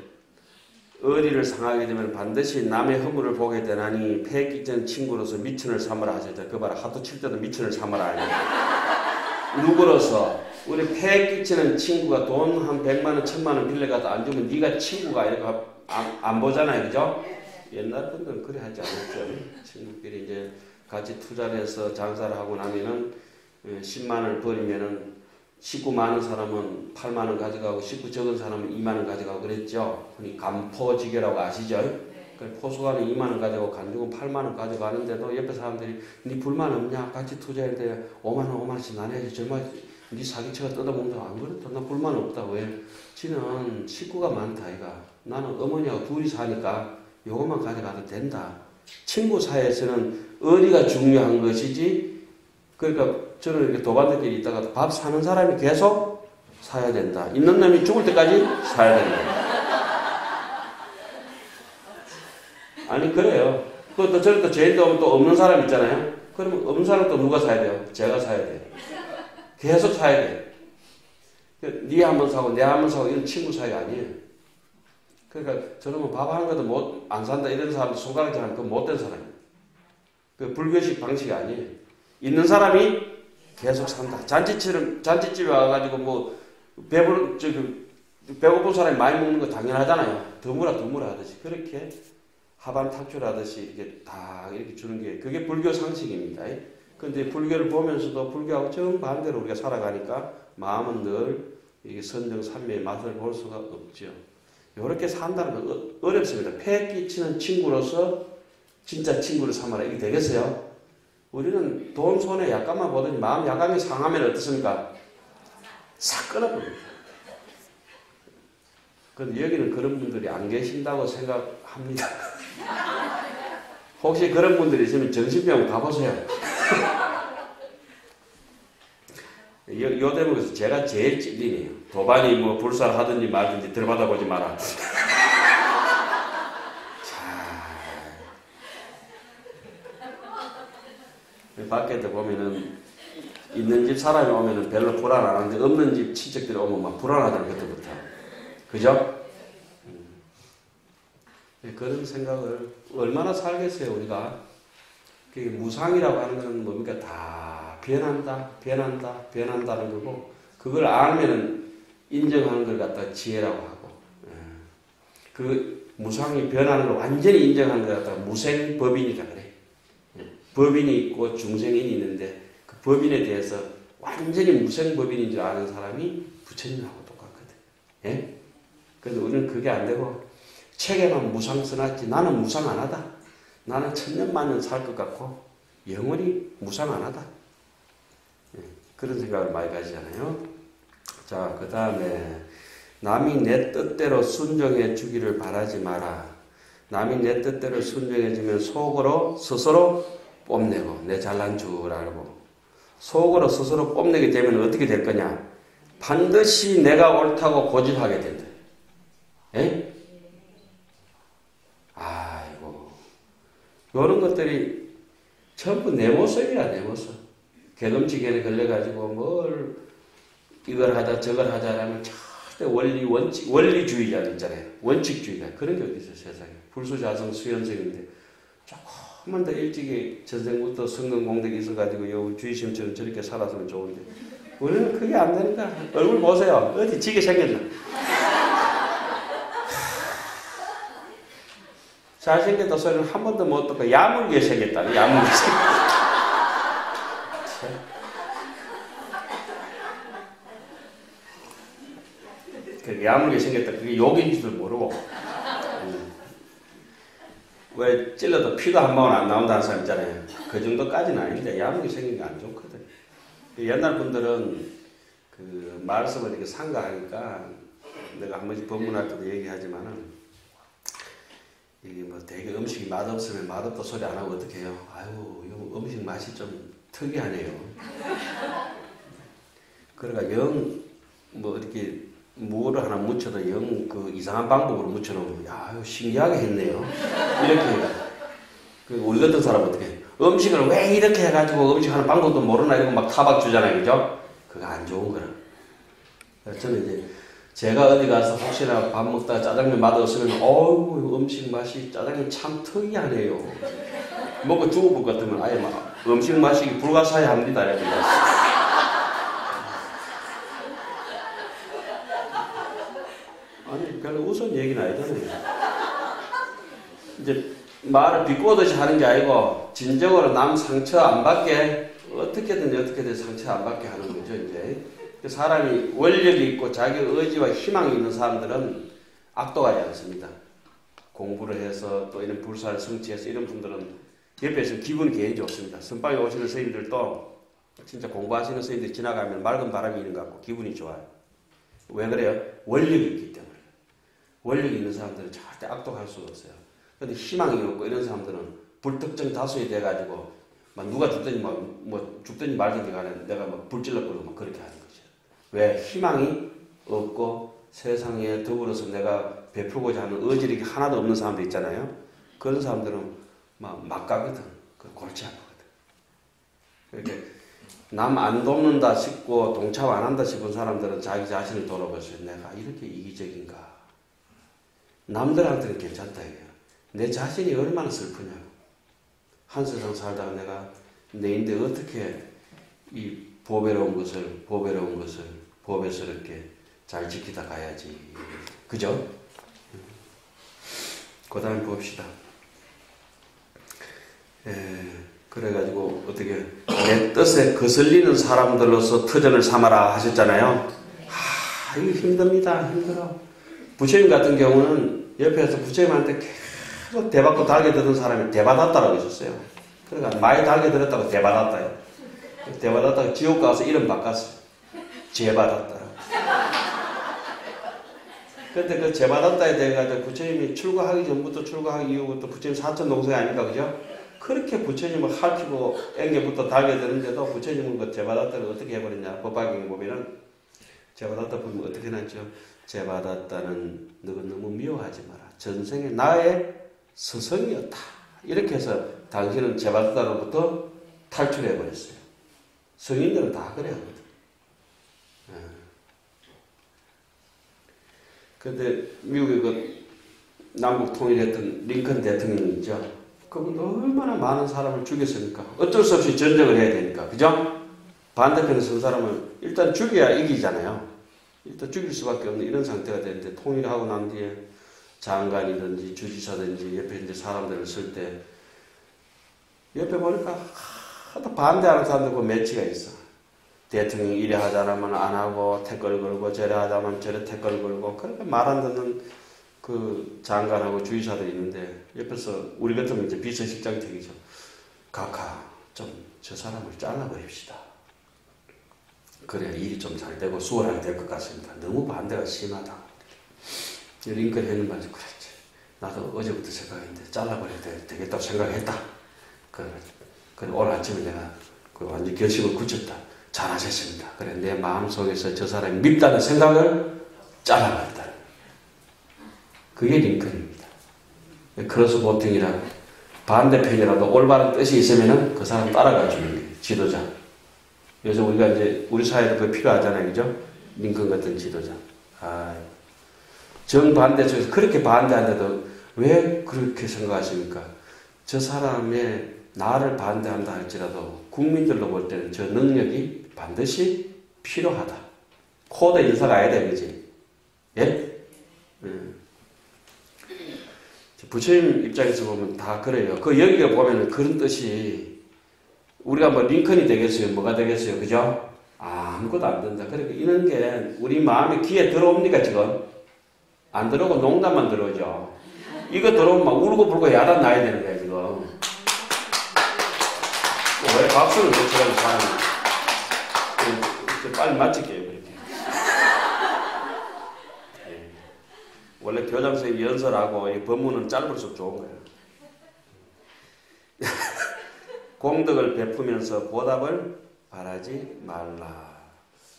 의리를 상하게 되면 반드시 남의 허물을 보게 되나니 패 끼친 친구로서 미천을 삼으라 하셨죠. 그 봐라. 하도 칠 때도 미천을 삼으라 하니. 누구로서 우리 패 끼치는 친구가 돈 한 100만 원, 1000만 원 빌려가도 안 주면 네가 친구가 이렇게 안 보잖아요. 그죠? 옛날 분들은 그래 하지 않았죠. 친구끼리 이제 같이 투자를 해서 장사를 하고 나면은 10만 원을 버리면은 식구 많은 사람은 8만 원 가져가고 식구 적은 사람은 2만 원 가져가고 그랬죠. 흔히 간포지교라고 아시죠? 그 포수가는 2만 원 가져가고 간주는 8만 원 가져가는데도 옆에 사람들이 네 불만 없냐? 같이 투자했는데 5만 원, 5만 원씩 나눠야지. 정말 네 사기치가 뜯어먹는다. 안 그렇다. 나 불만 없다. 왜? 지는 식구가 많다. 이가. 나는 어머니하고 둘이 사니까 요것만 가져가도 된다. 친구 사이에서는 의리가 중요한 것이지. 그러니까 저는 이렇게 도반들끼리 있다가 밥 사는 사람이 계속 사야 된다. 있는 놈이 죽을 때까지 사야 된다. 아니 그래요. 또 저는 또 제일도 오면 또 없는 사람 있잖아요. 그러면 없는 사람 또 누가 사야 돼요? 제가 사야 돼요. 계속 사야 돼요. 네 한 번 사고 내 한 번 사고 이런 친구 사이 아니에요. 그러니까 저는 밥 한 것도 안 산다 이런 사람도 손가락질 하는 그 못된 사람이에요. 그 불교식 방식이 아니에요. 있는 사람이 계속 산다. 잔치집에 와가지고 뭐 배고픈 사람이 많이 먹는 거 당연하잖아요. 드무라 하듯이 그렇게 하반탁출 하듯이 이렇게 다 이렇게 주는 게 그게 불교 상식입니다. 근데 불교를 보면서도 불교하고 정반대로 우리가 살아가니까 마음은 늘 이게 선정 삼매의 맛을 볼 수가 없죠. 이렇게 산다는 건 어렵습니다. 패 끼치는 친구로서 진짜 친구를 삼아라. 이게 되겠어요? 우리는 돈 손에 약간만 보더니 마음 약간이 상하면 어떻습니까? 싹 끊어버립니다. 그런데 여기는 그런 분들이 안 계신다고 생각합니다. 혹시 그런 분들이 있으면 정신병원 가보세요. 요 대목에서 제가 제일 찔리네요. 도반이 뭐 불살하든지 말든지 들받아 보지 마라. 밖에도 보면은 있는 집 사람이 오면은 별로 불안 안 하는데 없는 집 친척들이 오면 막 불안하잖아요. 그때부터. 그죠? 그런 생각을 얼마나 살겠어요, 우리가. 그게 무상이라고 하는 건 뭡니까? 다 변한다는 거고, 그걸 알면은 인정하는 걸 갖다가 지혜라고 하고, 그 무상이 변하는 걸 완전히 인정하는 걸 갖다가 무생법인이다 그래. 법인이 있고 중생인이 있는데, 그 법인에 대해서 완전히 무생법인인 줄 아는 사람이 부처님하고 똑같거든. 예? 그래서 우리는 그게 안 되고, 책에만 무상 써놨지 나는 무상 안 하다. 나는 천년만년 살 것 같고 영원히 무상 안 하다. 그런 생각을 많이 가지잖아요. 자, 그 다음에 남이 내 뜻대로 순종해 주기를 바라지 마라. 남이 내 뜻대로 순종해주면 속으로 스스로 뽐내고 내 잘난 줄 알고 속으로 스스로 뽐내게 되면 어떻게 될 거냐? 반드시 내가 옳다고 고집하게 된다. 예? 아이고, 요런 것들이 전부 내 모습이야, 내 모습. 개금지견에 걸려가지고 뭘 이걸 하자 저걸 하자라면 절대 원리주의자 있잖아요. 원칙주의자. 그런 게 어디 있어요, 세상에. 불수자성 수연성인데 조금만 더 일찍이 전생부터 성근공덕이 있어가지고 요 주의심처럼 저렇게 살았으면 좋은데 우리는 그게 안 되니까 얼굴 보세요. 어디 지게 생겼나. 잘생겼다 소리는 한 번도 못 듣고 야물게 생겼다. 야물게 생겼다. 그 야물게 생겼다. 그게 욕인 줄 모르고 왜 찔러도 피도 한 방울 안 나온다는 사람 있잖아요. 그 정도까지는 아닌데 야물게 생긴 게 안 좋거든. 옛날 분들은 그 말씀을 이렇게 상가하니까 내가 한 번씩 법문할 때도 얘기하지만은 이게 뭐 되게 음식이 맛없으면 맛없다 소리 안 하고 어떻게 해요? 아유, 이거 음식 맛이 좀 특이하네요. 그러니까 뭐 이렇게 무를 하나 묻혀도 그 이상한 방법으로 묻혀놓으면 야, 이거 신기하게 했네요. 이렇게 해요. 우리 같은 사람은 어떻게 해요? 음식을 왜 이렇게 해가지고 음식하는 방법도 모르나 이러고 막 타박 주잖아요. 그죠? 그거 안 좋은 거라. 저는 이제 제가 어디 가서 혹시나 밥 먹다가 짜장면 맛없으면 어우 음식 맛이 짜장면 참 특이하네요. 먹고 죽어볼 것 같으면 아예 막 음식 맛이 불가사의합니다. 이렇게 아니 별로 우스운 얘기는 아니잖아요. 이제 말을 비꼬듯이 하는 게 아니고 진정으로 남 상처 안 받게 어떻게든 상처 안 받게 하는 거죠. 이제 사람이 원력이 있고 자기 의지와 희망이 있는 사람들은 악독하지 않습니다. 공부를 해서 또 이런 불사를 성취해서 이런 분들은 옆에서 기분이 굉장히 좋습니다. 선방에 오시는 선생님들도 진짜 공부하시는 선생님들이 지나가면 맑은 바람이 있는 것 같고 기분이 좋아요. 왜 그래요? 원력이 있기 때문에. 원력이 있는 사람들은 절대 악독할 수가 없어요. 그런데 희망이 없고 이런 사람들은 불특정 다수에 돼가지고 막 누가 죽든지 뭐 죽든지 말든지 간에 내가 막 불질러버리고 막 그렇게 하는 거죠. 왜? 희망이 없고 세상에 더불어서 내가 베풀고자 하는 의지력이 하나도 없는 사람들 있잖아요. 그런 사람들은 막 가거든. 골치 아프거든. 이렇게 남 안 돕는다 싶고 동참 안 한다 싶은 사람들은 자기 자신을 돌아보세요. 내가 이렇게 이기적인가. 남들한테는 괜찮다 이거야. 내 자신이 얼마나 슬프냐고. 한 세상 살다가 내가 내인데 어떻게 이 보배로운 것을 보배스럽게 잘 지키다 가야지. 그죠? 그 다음에 봅시다. 그래가지고 어떻게 내 뜻에 거슬리는 사람들로서 터전을 삼아라 하셨잖아요. 이거 힘듭니다. 힘들어. 부처님 같은 경우는 옆에서 부처님한테 계속 대받고 달게 들은 사람이 대받았다라고 하셨어요. 그러니까 많이 달게 들었다고 대받았다요. 대받았다가 지옥 가서 이름 바꿨어요. 죄받았다. 그때 그 죄받았다에 대해 가지고 부처님이 출가하기 전부터 출가하기 이후부터 부처님 사천 동생이 아닐까, 그죠? 그렇게 부처님을 할퀴고 앵겨부터 달게 되는데도 부처님은 그 죄받았다를 어떻게 해버렸냐? 법화경에 보면은 죄받았다 보면 어떻게 해놨죠? 죄받았다는 너는 너무 미워하지 마라. 전생에 나의 스승이었다. 이렇게 해서 당신은 죄받았다로부터 탈출해버렸어요. 성인들은 다 그래요. 그런데 미국의 그 남북 통일했던 링컨 대통령이죠. 그분도 얼마나 많은 사람을 죽였습니까? 어쩔 수 없이 전쟁을 해야 되니까. 그죠? 반대편에 선 사람을 일단 죽여야 이기잖아요. 일단 죽일 수밖에 없는 이런 상태가 되는데 통일하고 난 뒤에 장관이든지 주지사든지 옆에 이제 사람들을 쓸 때 옆에 보니까 하도 반대하는 사람들 그 매치가 있어. 대통령이 이래 하자면 안 하고 태클 걸고 저래 하자면 저래 태클 걸고 그러니까 말 안 듣는 그 장관하고 주지사들이 있는데 옆에서 우리 같으면 이제 비서실장택이죠. 각하 좀 저 사람을 잘라버립시다. 그래야 일이 좀 잘 되고 수월하게 될 것 같습니다. 너무 반대가 심하다. 링컨이 하는 말이 그랬지. 나도 어제부터 생각했는데 잘라버려야 되겠다고 생각했다. 그래 오늘 아침에 내가 그 완전 결심을 굳혔다. 잘하셨습니다. 그래 내 마음속에서 저 사람이 밉다는 생각을 잘라버렸다. 그게 링컨입니다. 크로스 보팅이라고 반대편이라도 올바른 뜻이 있으면 그 사람 따라가 주는 게 지도자. 요즘 우리가 이제 우리 사회도 그거 필요하잖아요. 그죠? 링컨 같은 지도자. 정반대 쪽에서 그렇게 반대하는데도 왜 그렇게 생각하십니까? 저 사람의 나를 반대한다 할지라도 국민들로 볼 때는 저 능력이 반드시 필요하다. 코드 인사가 아니다. 그지? 예? 부처님 입장에서 보면 다 그래요. 그 여기가 보면은 그런 뜻이 우리가 뭐 링컨이 되겠어요? 뭐가 되겠어요? 그죠? 아무것도 안 된다. 그러니까 이런 게 우리 마음에 귀에 들어옵니까 지금? 안 들어오고 농담만 들어오죠. 이거 들어오면 막 울고 불고 야단 나야 되는 거야 지금. 왜 박수를 못 치라고 사람이. 빨리 마칠게요. 그렇게. 원래 교장선생님 연설하고 이 법문은 짧을수록 좋은 거예요. 공덕을 베푸면서 보답을 바라지 말라.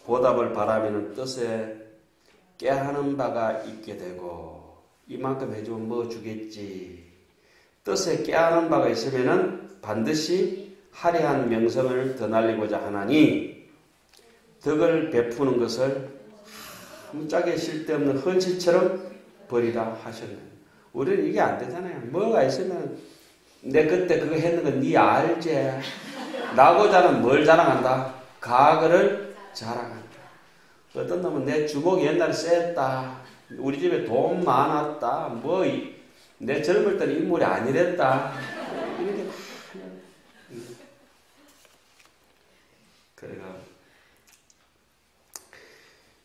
보답을 바라면 뜻에 깨하는 바가 있게 되고 이만큼 해주면 뭐 주겠지. 뜻에 깨하는 바가 있으면 반드시 화려한 명성을 더 날리고자 하나니 덕을 베푸는 것을 아무짝에 쓸데없는 헌신처럼 버리라 하셨네. 우리는 이게 안 되잖아요. 뭐가 있으면 내 그때 그거 했는 건 네 알지. 나고자는 뭘 자랑한다? 과거를 자랑한다. 어떤 놈은 내 주먹이 옛날에 셌다. 우리 집에 돈 많았다. 뭐 내 젊을 때는 인물이 아니랬다. 이런 게 그래가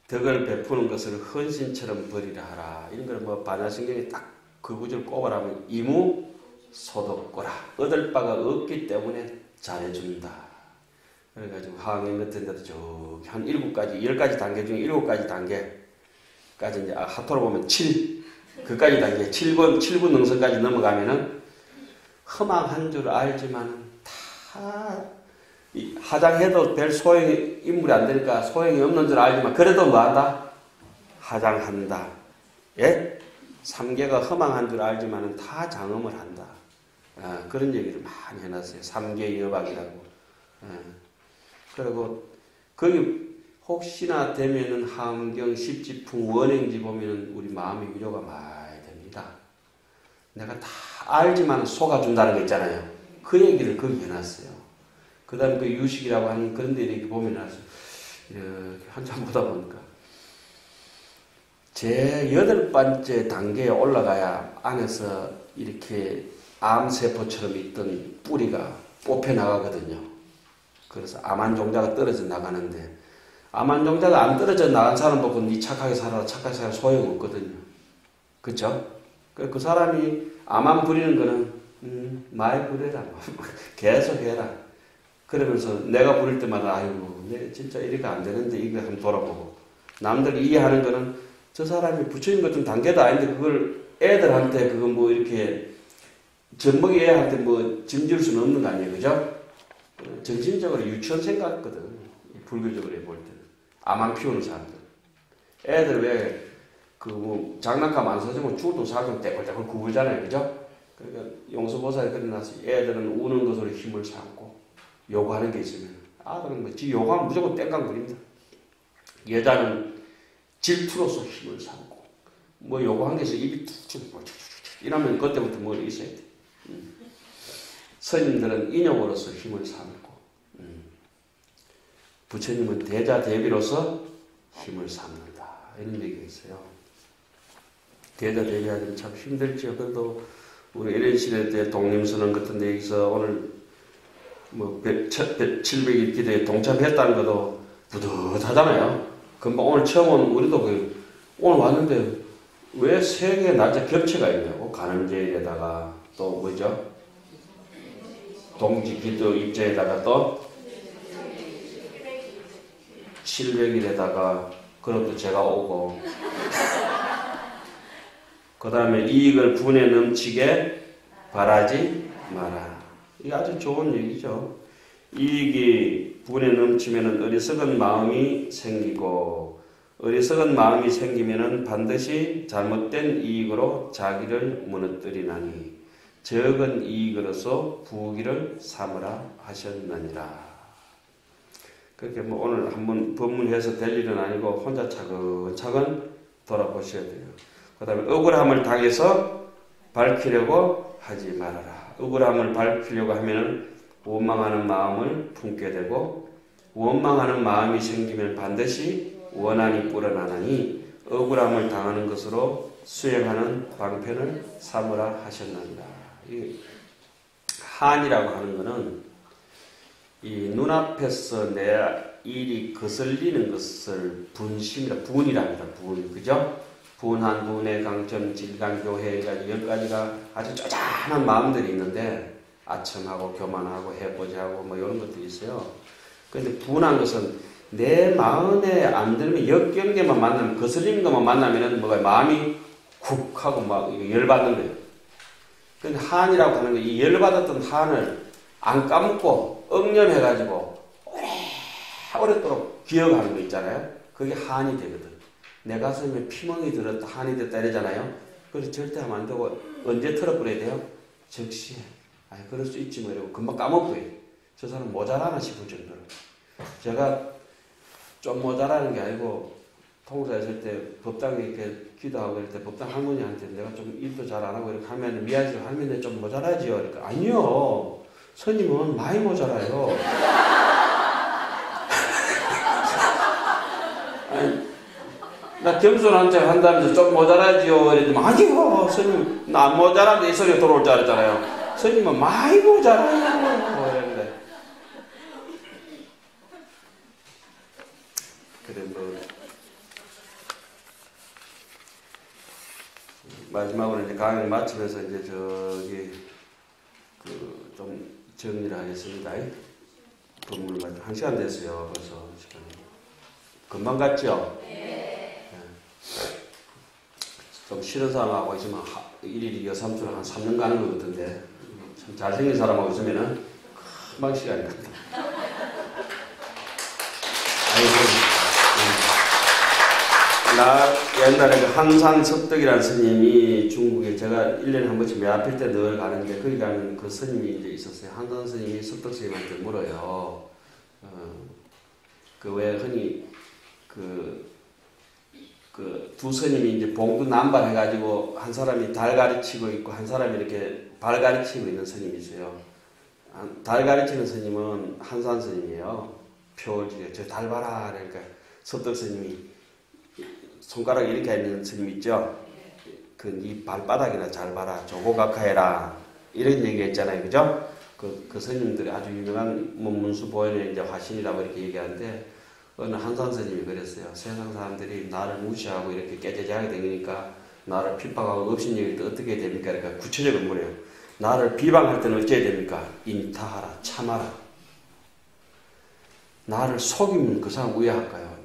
덕을 베푸는 것을 헌신처럼 버리라 하라. 이런 걸 뭐 반야신경에 딱 그 구절 꼽아라면 이무 소독고라. 얻을 바가 없기 때문에 잘해준다. 그래가지고 하학년 같은 데도 저기 한 7가지, 10가지 단계 중에 7가지 단계까지 이제 하토로 보면 7, 그까지 단계, 7분 능선까지 넘어가면은 허망한 줄 알지만 다 하장해도 별 소용이, 인물이 안 되니까 소용이 없는 줄 알지만 그래도 뭐 한다? 하장한다. 예? 3계가 허망한 줄 알지만 다 장엄을 한다. 그런 얘기를 많이 해놨어요. 3계 여박이라고. 그리고 거기 혹시나 되면은 함경, 십지풍, 원행지 보면은 우리 마음의 위로가 많이 됩니다. 내가 다 알지만 속아준다는 거 있잖아요. 그 얘기를 거기 해놨어요. 그 다음에 그 유식이라고 하는 그런 데 이렇게 보면 이렇게 한참 보다 보니까 제 8번째 단계에 올라가야 안에서 이렇게 암세포처럼 있던 뿌리가 뽑혀 나가거든요. 그래서 암환종자가 떨어져 나가는데 암환종자가 안 떨어져 나간 사람 보고 니 착하게 살아라 착하게 살아라 소용없거든요. 그쵸? 그 사람이 암만 부리는 거는 많이 부려라. 계속 해라. 그러면서 내가 부릴 때마다 아이고 내 진짜 이렇게 안 되는데 이거 한번 돌아보고 남들이 이해하는 거는 저 사람이 부처님 같은 단계도 아닌데 그걸 애들한테 그거 뭐 이렇게 젖먹이 애한테 뭐 짐질 수는 없는 거 아니에요. 그죠? 정신적으로 유치원생 같거든. 불교적으로 해볼 때는. 암만 피우는 사람들. 애들 왜 그 뭐 장난감 안 사주면 죽어도 사주면 떼굴떼굴 구불잖아요. 그죠? 그러니까 용서보살이 그려놨어요. 애들은 우는 것으로 힘을 삼고 요구하는 게 있으면 아들은 뭐 지 요구하면 무조건 땡깡 부립니다. 여자는 질투로서 힘을 삼고 뭐 요구한 게 있어 입이 툭툭 이러면 그때부터 뭘 있어야 돼. 스님들은 인욕으로서 힘을 삼고 부처님은 대자대비로서 힘을 삼는다 이런 얘기가 있어요. 대자대비하기는 참 힘들죠. 그래도 우리 이런 시대 때 독림선언 같은 데에서 오늘 뭐 700일 기도에 동참했다는 것도 뿌듯하잖아요. 금방 오늘 처음 온 우리도 오늘 왔는데 왜 세 개의 날짜 겹쳐가 있냐고. 간음제일에다가 또 뭐죠? 동지기도 입제에다가 또 700일에다가 그것도 제가 오고 그 다음에 이익을 분에 넘치게 바라지 마라. 이게 아주 좋은 얘기죠. 이익이 분에 넘치면 어리석은 마음이 생기고 어리석은 마음이 생기면 반드시 잘못된 이익으로 자기를 무너뜨리나니 적은 이익으로서 부귀를 삼으라 하셨느니라. 그렇게 뭐 오늘 한번 법문해서 될 일은 아니고 혼자 차근차근 돌아보셔야 돼요. 그 다음에 억울함을 당해서 밝히려고 하지 말아라. 억울함을 밝히려고 하면 원망하는 마음을 품게 되고 원망하는 마음이 생기면 반드시 원한이 불어나나니 억울함을 당하는 것으로 수행하는 방편을 삼으라 하셨느니라. 이 한이라고 하는 것은 이 눈앞에서 내 일이 거슬리는 것을 분심이라 분이랍니다. 분, 그죠? 분한, 분의 강점, 질감, 교회, 10가지가 아주 쪼잔한 마음들이 있는데 아첨하고 교만하고 해보자고 뭐 이런 것들이 있어요. 그런데 분한 것은 내 마음에 안 들면 역경계만 만나면 거슬리는 것만 만나면은 뭐가 마음이 쿡 하고 막 열받는 거예요. 근데 한이라고 하는 거, 이 열받았던 한을 안 까먹고 억념해가지고 오랫도록 기억하는 거 있잖아요. 그게 한이 되거든. 내 가슴에 피멍이 들었다 한이 됐다 이러잖아요. 그래서 절대 하면 안 되고 언제 털어버려야 돼요? 즉시에. 아니 그럴 수 있지 뭐 이러고 금방 까먹고요. 저 사람 모자라나 싶을 정도로. 제가 좀 모자라는 게 아니고 통사 했을 때 법당에 이렇게 기도하고 이럴 때 법당 할머니한테 내가 좀 일도 잘 안 하고 이렇게 하면 미안해서 할머니 좀 모자라지요. 그러니까 아니요. 스님은 많이 모자라요. 아니, 나 겸손한 척 한다면서 좀 모자라지요. 이랬더니 아니요. 스님 나 안 모자란데 이 소리가 들어올 줄 알았잖아요. 스님은 많이 모자라요. 이랬는데 그래 뭐 마지막으로 이제 강의를 마치면서 이제 저기 좀 정리를 하겠습니다. 법문을 마치 1시간 됐어요. 벌써 시간이 금방 갔죠? 네. 좀 싫은 사람하고 있으면 일일이 여삼수를 한 3년 가는 것 같은데 참 잘생긴 사람하고 있으면은 금방 시간이 갑니다. 나 옛날에 그 한산섭덕이라는 스님이 중국에 제가 1년에 한 번씩 매화필 때 늘 가는데 거기 가면 그 스님이 이제 있었어요. 한산 스님이 섭덕 스님한테 물어요. 그 왜 흔히 그 두 스님이 이제 봉두 남발해가지고 한 사람이 달 가르치고 있고 한 사람이 이렇게 발 가르치고 있는 스님이 있어요. 달 가르치는 스님은 한산 스님이에요. 표를 주게 저 달 봐라. 그러니까 섭덕 스님이 손가락 이렇게 있는 스님 있죠? 그 네 발바닥이나 잘 봐라. 조고각하해라. 이런 얘기 했잖아요. 그죠? 그 스님들이 아주 유명한 문수 보현의 이제 화신이라고 이렇게 얘기하는데 어느 한산 스님이 그랬어요. 세상 사람들이 나를 무시하고 이렇게 깨재재하게 되니까 나를 핍박하고 업신여길 때 어떻게 해야 됩니까? 그러니까 구체적으로 뭐래요? 나를 비방할 때는 어찌해야 됩니까? 인타하라. 참아라. 나를 속이면 그 사람 우회할까요?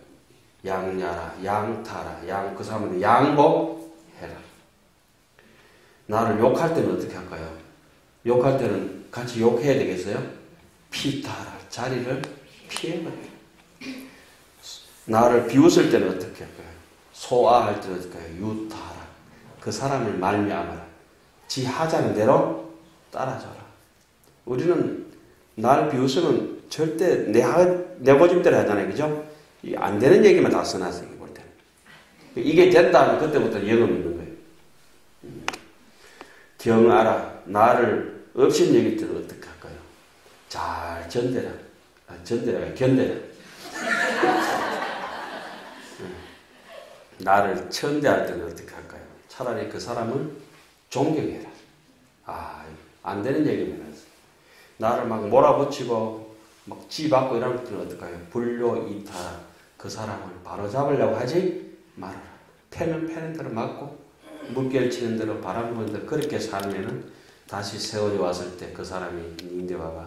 양냐라, 양타라, 그 사람은 양보해라. 나를 욕할 때는 어떻게 할까요? 욕할 때는 같이 욕해야 되겠어요? 피타라, 자리를 피해버려요. 나를 비웃을 때는 어떻게 할까요? 소아할 때는 어떻게 할까요? 유타라, 그 사람을 말미암아라. 지 하자는 대로 따라줘라. 우리는 나를 비웃으면 절대 내 고집대로 하잖아요. 그죠? 안 되는 얘기만 다 써놨어요. 볼 때는. 이게 된다 하면 그때부터 영업 있는 거예요. 경하라. 나를 없인 얘기 들으면 어떻게 할까요? 잘 견뎌라. 견뎌라. 나를 천대할 때는 어떻게 할까요? 차라리 그 사람을 존경해라. 안 되는 얘기면 나를 막 몰아붙이고 막 찌받고 이런 것들은 어떨까요? 불효 이탈. 그 사람을 바로 잡으려고 하지 말아라. 패는 대로 맞고 물결치는 대로 바람 부는 대로 그렇게 살면은 다시 세월이 왔을 때 그 사람이 인제 봐봐.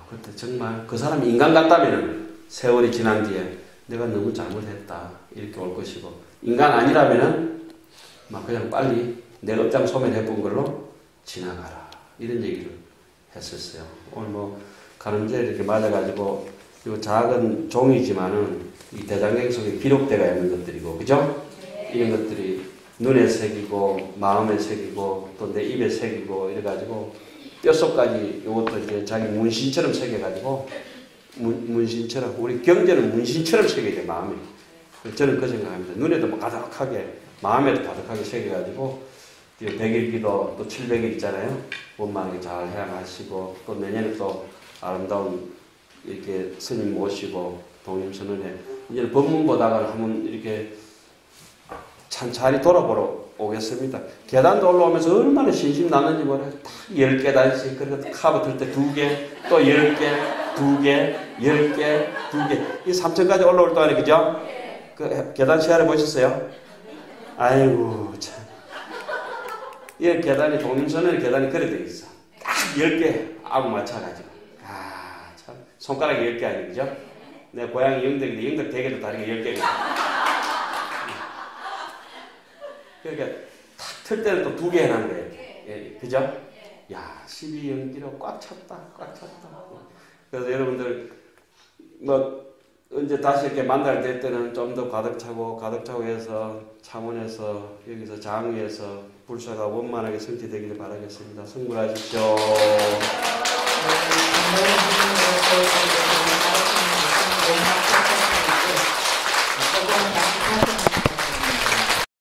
그때 정말 그 사람이 인간 같다면은 세월이 지난 뒤에 내가 너무 잘못했다 이렇게 올 것이고, 인간 아니라면은 막 그냥 빨리 내 업장 소멸해본 걸로 지나가라 이런 얘기를 했었어요. 오늘 뭐 가늠죄 이렇게 맞아가지고 이 작은 종이지만은 이 대장경 속에 기록되어 있는 것들이고, 그죠? 이런 것들이 눈에 새기고 마음에 새기고 또 내 입에 새기고 이래가지고 뼛속까지 이것도 이제 자기 문신처럼 새겨가지고 문신처럼, 우리 경제는 문신처럼 새겨야 돼, 마음에. 저는 그 생각합니다. 눈에도 뭐 가득하게, 마음에도 가득하게 새겨가지고 100일 기도 또 700일 있잖아요. 원만하게 잘 해양하시고 또 내년에 또 아름다운 이렇게 스님 모시고 독립선언회, 이제는 법문 보다가 한번 이렇게 찬찬히 돌아보러 오겠습니다. 계단도 올라오면서 얼마나 신심 났는지 모르겠어요. 딱 10계단씩, 그리고 카브 틀 때 2개, 또 10개, 2개, 10개, 2개. 이 3층까지 올라올 동안에, 그죠? 그 계단 시야를 보셨어요? 아이고, 참. 이 계단이, 독립선언의 계단이 그래 돼 있어. 딱 10개 하고 맞춰가지고. 참. 손가락이 10개 아니죠? 그죠? 내 고향이 영덕인데, 영덕 대게도 다리가 10개거든. 그러니까 탁 틀 때는 또 2개 해놓은 거예요. 예, 그죠? 야, 12연기로 꽉 찼다. 그래서 여러분들 뭐 언제 다시 이렇게 만날 때는 좀 더 가득 차고 해서 참원해서 여기서 장위에서 불사가 원만하게 성취되기를 바라겠습니다. 성불하십시오.